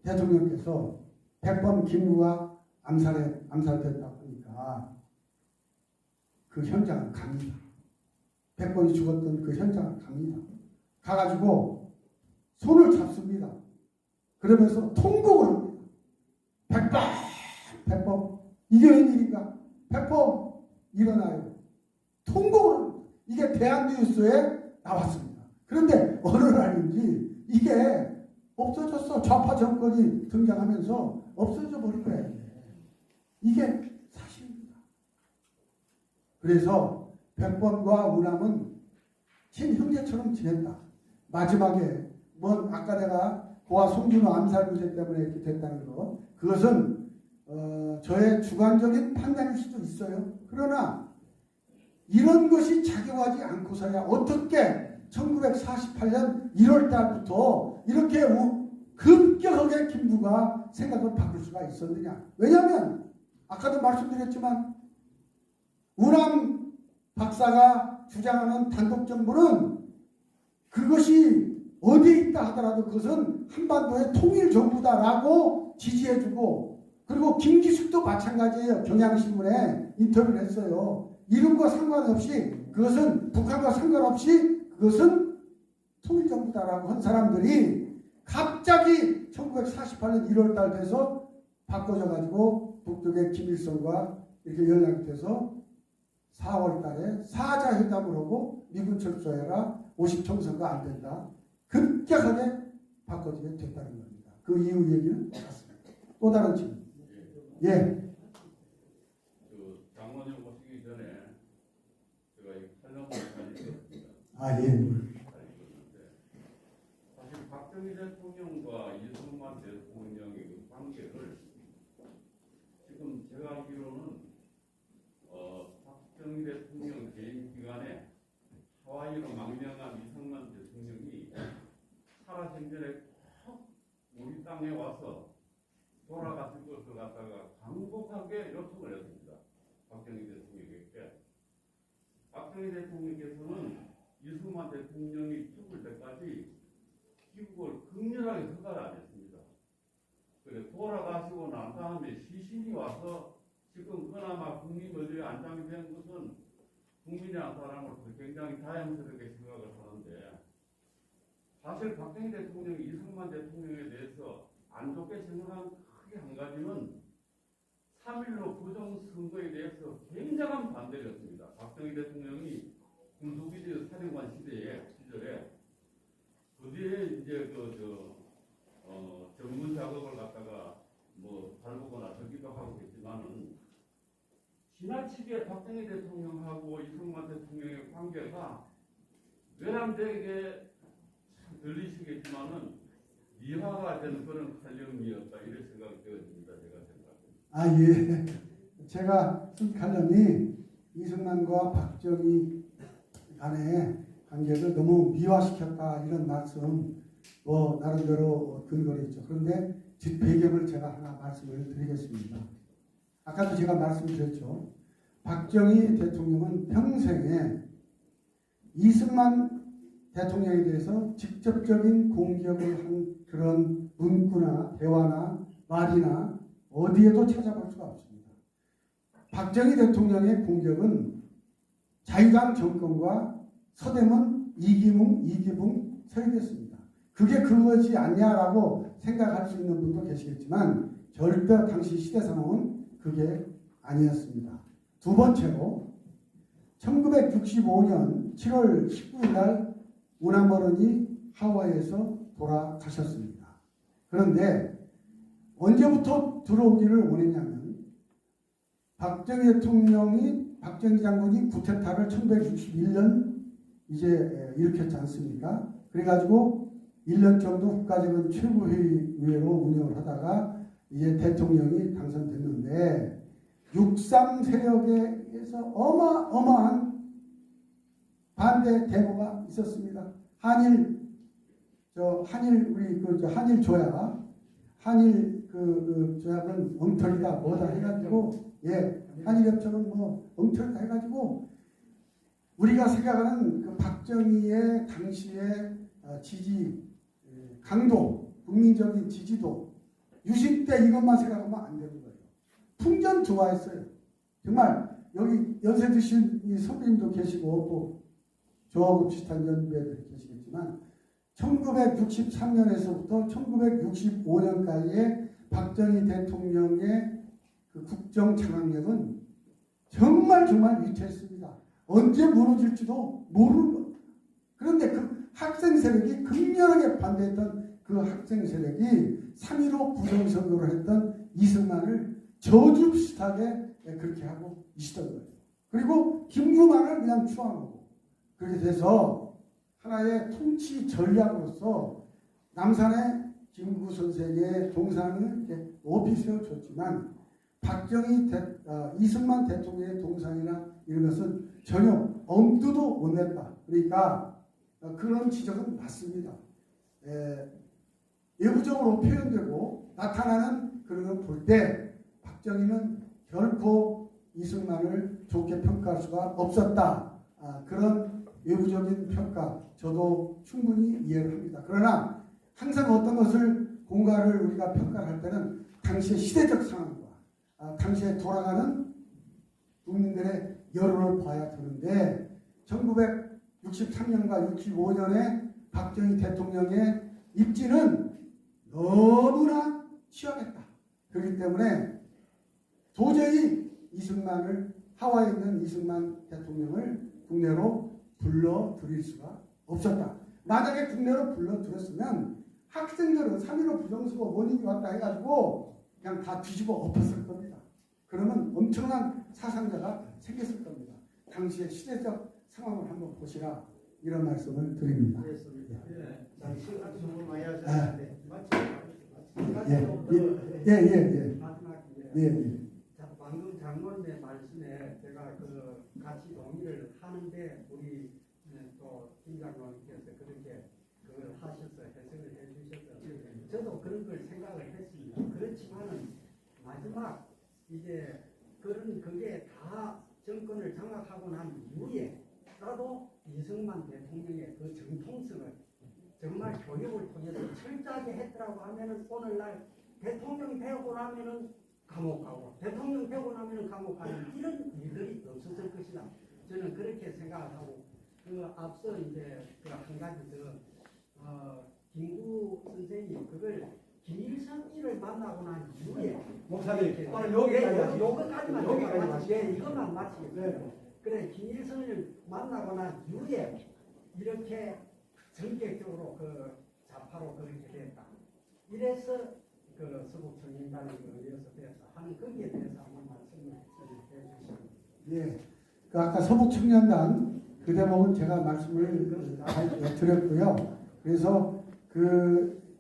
대통령께서 백범 김구가 암살됐다 보니까 그 현장을 갑니다. 백범이 죽었던 그 현장을 갑니다. 가가지고 손을 잡습니다. 그러면서 통곡을 합니다. 백범, 이게 웬일인가? 백범, 일어나요. 통곡을 합니다. 이게 대한뉴스에 나왔습니다. 그런데 어느 날인지 이게 없어졌어. 좌파 정권이 등장하면서 없어져 버린 거예요. 이게 사실입니다. 그래서 백범과 우남은 친형제처럼 지냈다. 마지막에 아까 내가 고아 송준호 암살 문제 때문에 이렇게 됐다는 거, 그것은 저의 주관적인 판단일 수도 있어요. 그러나 이런 것이 작용하지 않고서야 어떻게 1948년 1월 달부터 이렇게 급격하게 김구가 생각을 바꿀 수가 있었느냐. 왜냐하면 아까도 말씀드렸지만 우남 박사가 주장하는 단독정부는 그것이 어디에 있다 하더라도 그것은 한반도의 통일정부다라고 지지해주고, 그리고 김기숙도 마찬가지예요. 경향신문에 인터뷰를 했어요. 이름과 상관없이 그것은 북한과 상관없이 그것은 통일정부다라고 한 사람들이 갑자기 1948년 1월달 돼서 바꿔져가지고 북쪽의 김일성과 이렇게 연락이 돼서 4월 달에 사자회담을 하고 미군 철수해라 50총선거 안 된다. 급격하게 바꿔지게 됐다는 겁니다. 그 이후 얘기는 같습니다. 또 다른 질문. 예. 그 장관님 오시기 전에 제가 이 칼럼을 잘 읽었습니다. 아, 예. 잘 읽었는데 사실 박정희 대통령과 이승만 대통령의 그 관계를 지금 제가 알기로는 박정희 대통령 재임 기간에 하와이로 망명한 이승만 대통령이 살아생전에 꼭 우리 땅에 와서 돌아가신 것을 갖다가 강곡하게 요청을 했습니다. 박정희 대통령에게. 박정희 대통령께서는 이승만 대통령이 죽을 때까지 귀국을 극렬하게 허가를 안 했습니다. 그래 돌아가시고 난 다음에 시신이 와서 지금 그나마 국립의료에 안장이 된 것은 국민의 한 사람으로서 굉장히 자연스럽게 생각을 하는데 사실 박정희 대통령이 이승만 대통령에 대해서 안 좋게 생각한 크게 한 가지는 3.16 부정선거에 대해서 굉장한 반대를 했습니다. 박정희 대통령이 군수비대 사령관 시절에 그 뒤에 이제 전문 작업을 갖다가 뭐 발보거나 저기도 하고 있지만은 지나치게 박정희 대통령하고 이승만 대통령의 관계가 외람되게 들리시겠지만은 미화가 되는 그런 칼럼이었다 이런 생각이 되어집니다. 제가 생각합니다. 아, 예. 제가 쓴 칼럼이 이승만과 박정희 간의 관계를 너무 미화시켰다 이런 말씀 뭐 나름대로 근거가 있죠. 그런데 배경을 제가 하나 말씀을 드리겠습니다. 아까도 제가 말씀드렸죠. 박정희 대통령은 평생에 이승만 대통령에 대해서 직접적인 공격을 한 그런 문구나 대화나 말이나 어디에도 찾아볼 수가 없습니다. 박정희 대통령의 공격은 자유당 정권과 서대문 이기붕 설계였습니다. 그게 그것이 아니냐라고 생각할 수 있는 분도 계시겠지만 절대 당시 시대 상황은 그게 아니었습니다. 두 번째로 1965년 7월 19일 날 운하머른이 하와이에서 돌아가셨습니다. 그런데 언제부터 들어오기를 원했냐면 박정희 장군이 쿠데타를 1961년 이제 일으켰지 않습니까? 그래가지고 1년 정도 국가적인 최고회의로 운영을 하다가 이제 대통령이 당선됐는데 63 세력에서 어마어마한 반대 데모가 있었습니다. 한일 조약은 엉터리다 뭐다 해가지고 한일협정은 뭐 엉터리다 해가지고 우리가 생각하는 그 박정희의 당시의 지지 강도 국민적인 지지도 유신 때 이것만 생각하면 안 되는 거예요. 풍전조화했어요. 정말 여기 연세 드신 이 선배님도 계시고 또 저하고 비슷한 연배들이 계시겠지만 1963년에서부터 1965년까지의 박정희 대통령의 그 국정 장악력은 정말 위태했습니다. 언제 무너질지도 모르는 거예요. 그런데 그 학생 세력이 극렬하게 반대했던 그 학생 세력이 3.15 부정선거를 했던 이승만을 저주 비슷하게 그렇게 하고 있었던 거예요. 그리고 김구만을 그냥 추앙하고 그렇게 돼서 하나의 통치 전략으로서 남산의 김구 선생의 동상을 이렇게 높이 세워줬지만 이승만 대통령의 동상이나 이런 것은 전혀 엄두도 못 냈다. 그러니까 그런 지적은 맞습니다. 외부적으로 표현되고 나타나는 그런 걸 볼 때 박정희는 결코 이승만을 좋게 평가할 수가 없었다. 그런 외부적인 평가 저도 충분히 이해를 합니다. 그러나 항상 어떤 것을 공가를 우리가 평가를 할 때는 당시의 시대적 상황과 당시에 돌아가는 국민들의 여론을 봐야 되는데 1963년과 65년에 박정희 대통령의 입지는 너무나 취약했다. 그렇기 때문에 도저히 이승만을 하와이에 있는 이승만 대통령을 국내로 불러들일 수가 없었다. 만약에 국내로 불러들였으면 학생들은 3.15 부정선거 원인이 왔다 해가지고 그냥 다 뒤집어 엎었을 겁니다. 그러면 엄청난 사상자가 생겼을 겁니다. 당시의 시대적 상황을 한번 보시라 이런 말씀을 드립니다. 그랬습니다. 네. 시간 좀 많이 예, 하셨는데 마지막 예. 방금 장로님의 말씀에 제가 같이 동의를 하는데 우리 또 김 장로님께서 그렇게 그걸 하셔서 해석을 해주셔서 저도 그런 걸 생각을 했습니다. 그렇지만은 마지막 이제 그게 다 정권을 장악하고 난 이후에라도 이승만 대통령의 그 정통성을 정말 교육을 통해서 철저하게 했더라고 하면은 오늘날 대통령이 되고 나면은 감옥 가고 대통령 되고 나면은 감옥 가는 이런 일들이 없었을 것이다. 저는 그렇게 생각을 하고 앞서 이제 한 가지 더 김구 선생님 그걸 김일성이를 만나고 난 이후에 목사님 오늘 여기까지만 이것만 마치겠습니다. 그래 김일성을 만나고 난 이후에 이렇게 전격적으로 좌파로 그렇게 됐다. 이래서 서북청년단이 이어서 되었다 하는 거기에 대해서 한번 말씀을 해주시면. 예. 아까 서북청년단 그 대목은 제가 말씀을 드렸고요. 그래서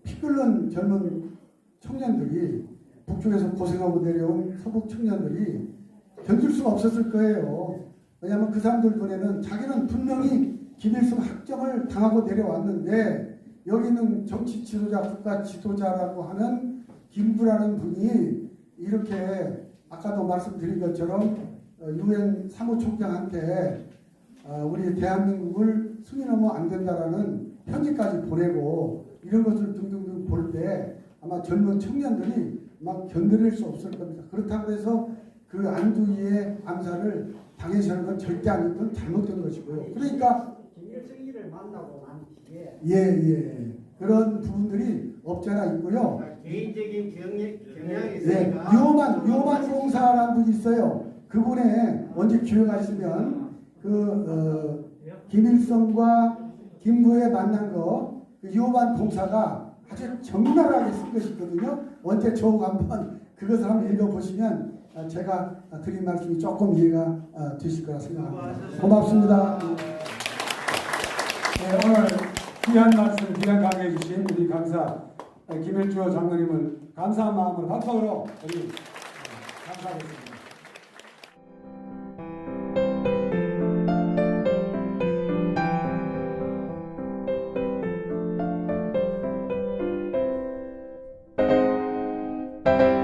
피 끓는 젊은 청년들이 북쪽에서 고생하고 내려온 서북 청년들이 견딜 수가 없었을 거예요. 왜냐하면 그 사람들 눈에는 자기는 분명히 김일성 학정을 당하고 내려왔는데 여기 있는 정치 지도자, 국가 지도자라고 하는 김구라는 분이 이렇게 아까도 말씀드린 것처럼 유엔 사무총장한테 우리 대한민국을 승인하면 안 된다라는 편지까지 보내고 이런 것을 등등등 볼 때 아마 젊은 청년들이 막 견딜 수 없을 겁니다. 그렇다고 해서 그 안두희의 암살을 당해서는 건 절대 아니고 잘못된 것이고요. 그러니까 김일성이를 만나고 난 뒤에 예. 그런 부분들이 없잖아 있고요. 개인적인 경향이 예, 있으니까 유호만 공사라는 분이 있어요. 그분의 언제 기회가 있으면 김일성과 김구에 만난 거 유호만 공사가 아주 적나라하게 쓴 것이 있거든요. 언제 저 한번 그것을 한번 읽어보시면 제가 드린 말씀이 조금 이해가 되실 거라 생각합니다. 고맙습니다. 네, 오늘 귀한 말씀, 귀한 강의해 주신 우리 강사 김일주 장로님을 감사한 마음으로 박수로 우리 감사하겠습니다. you.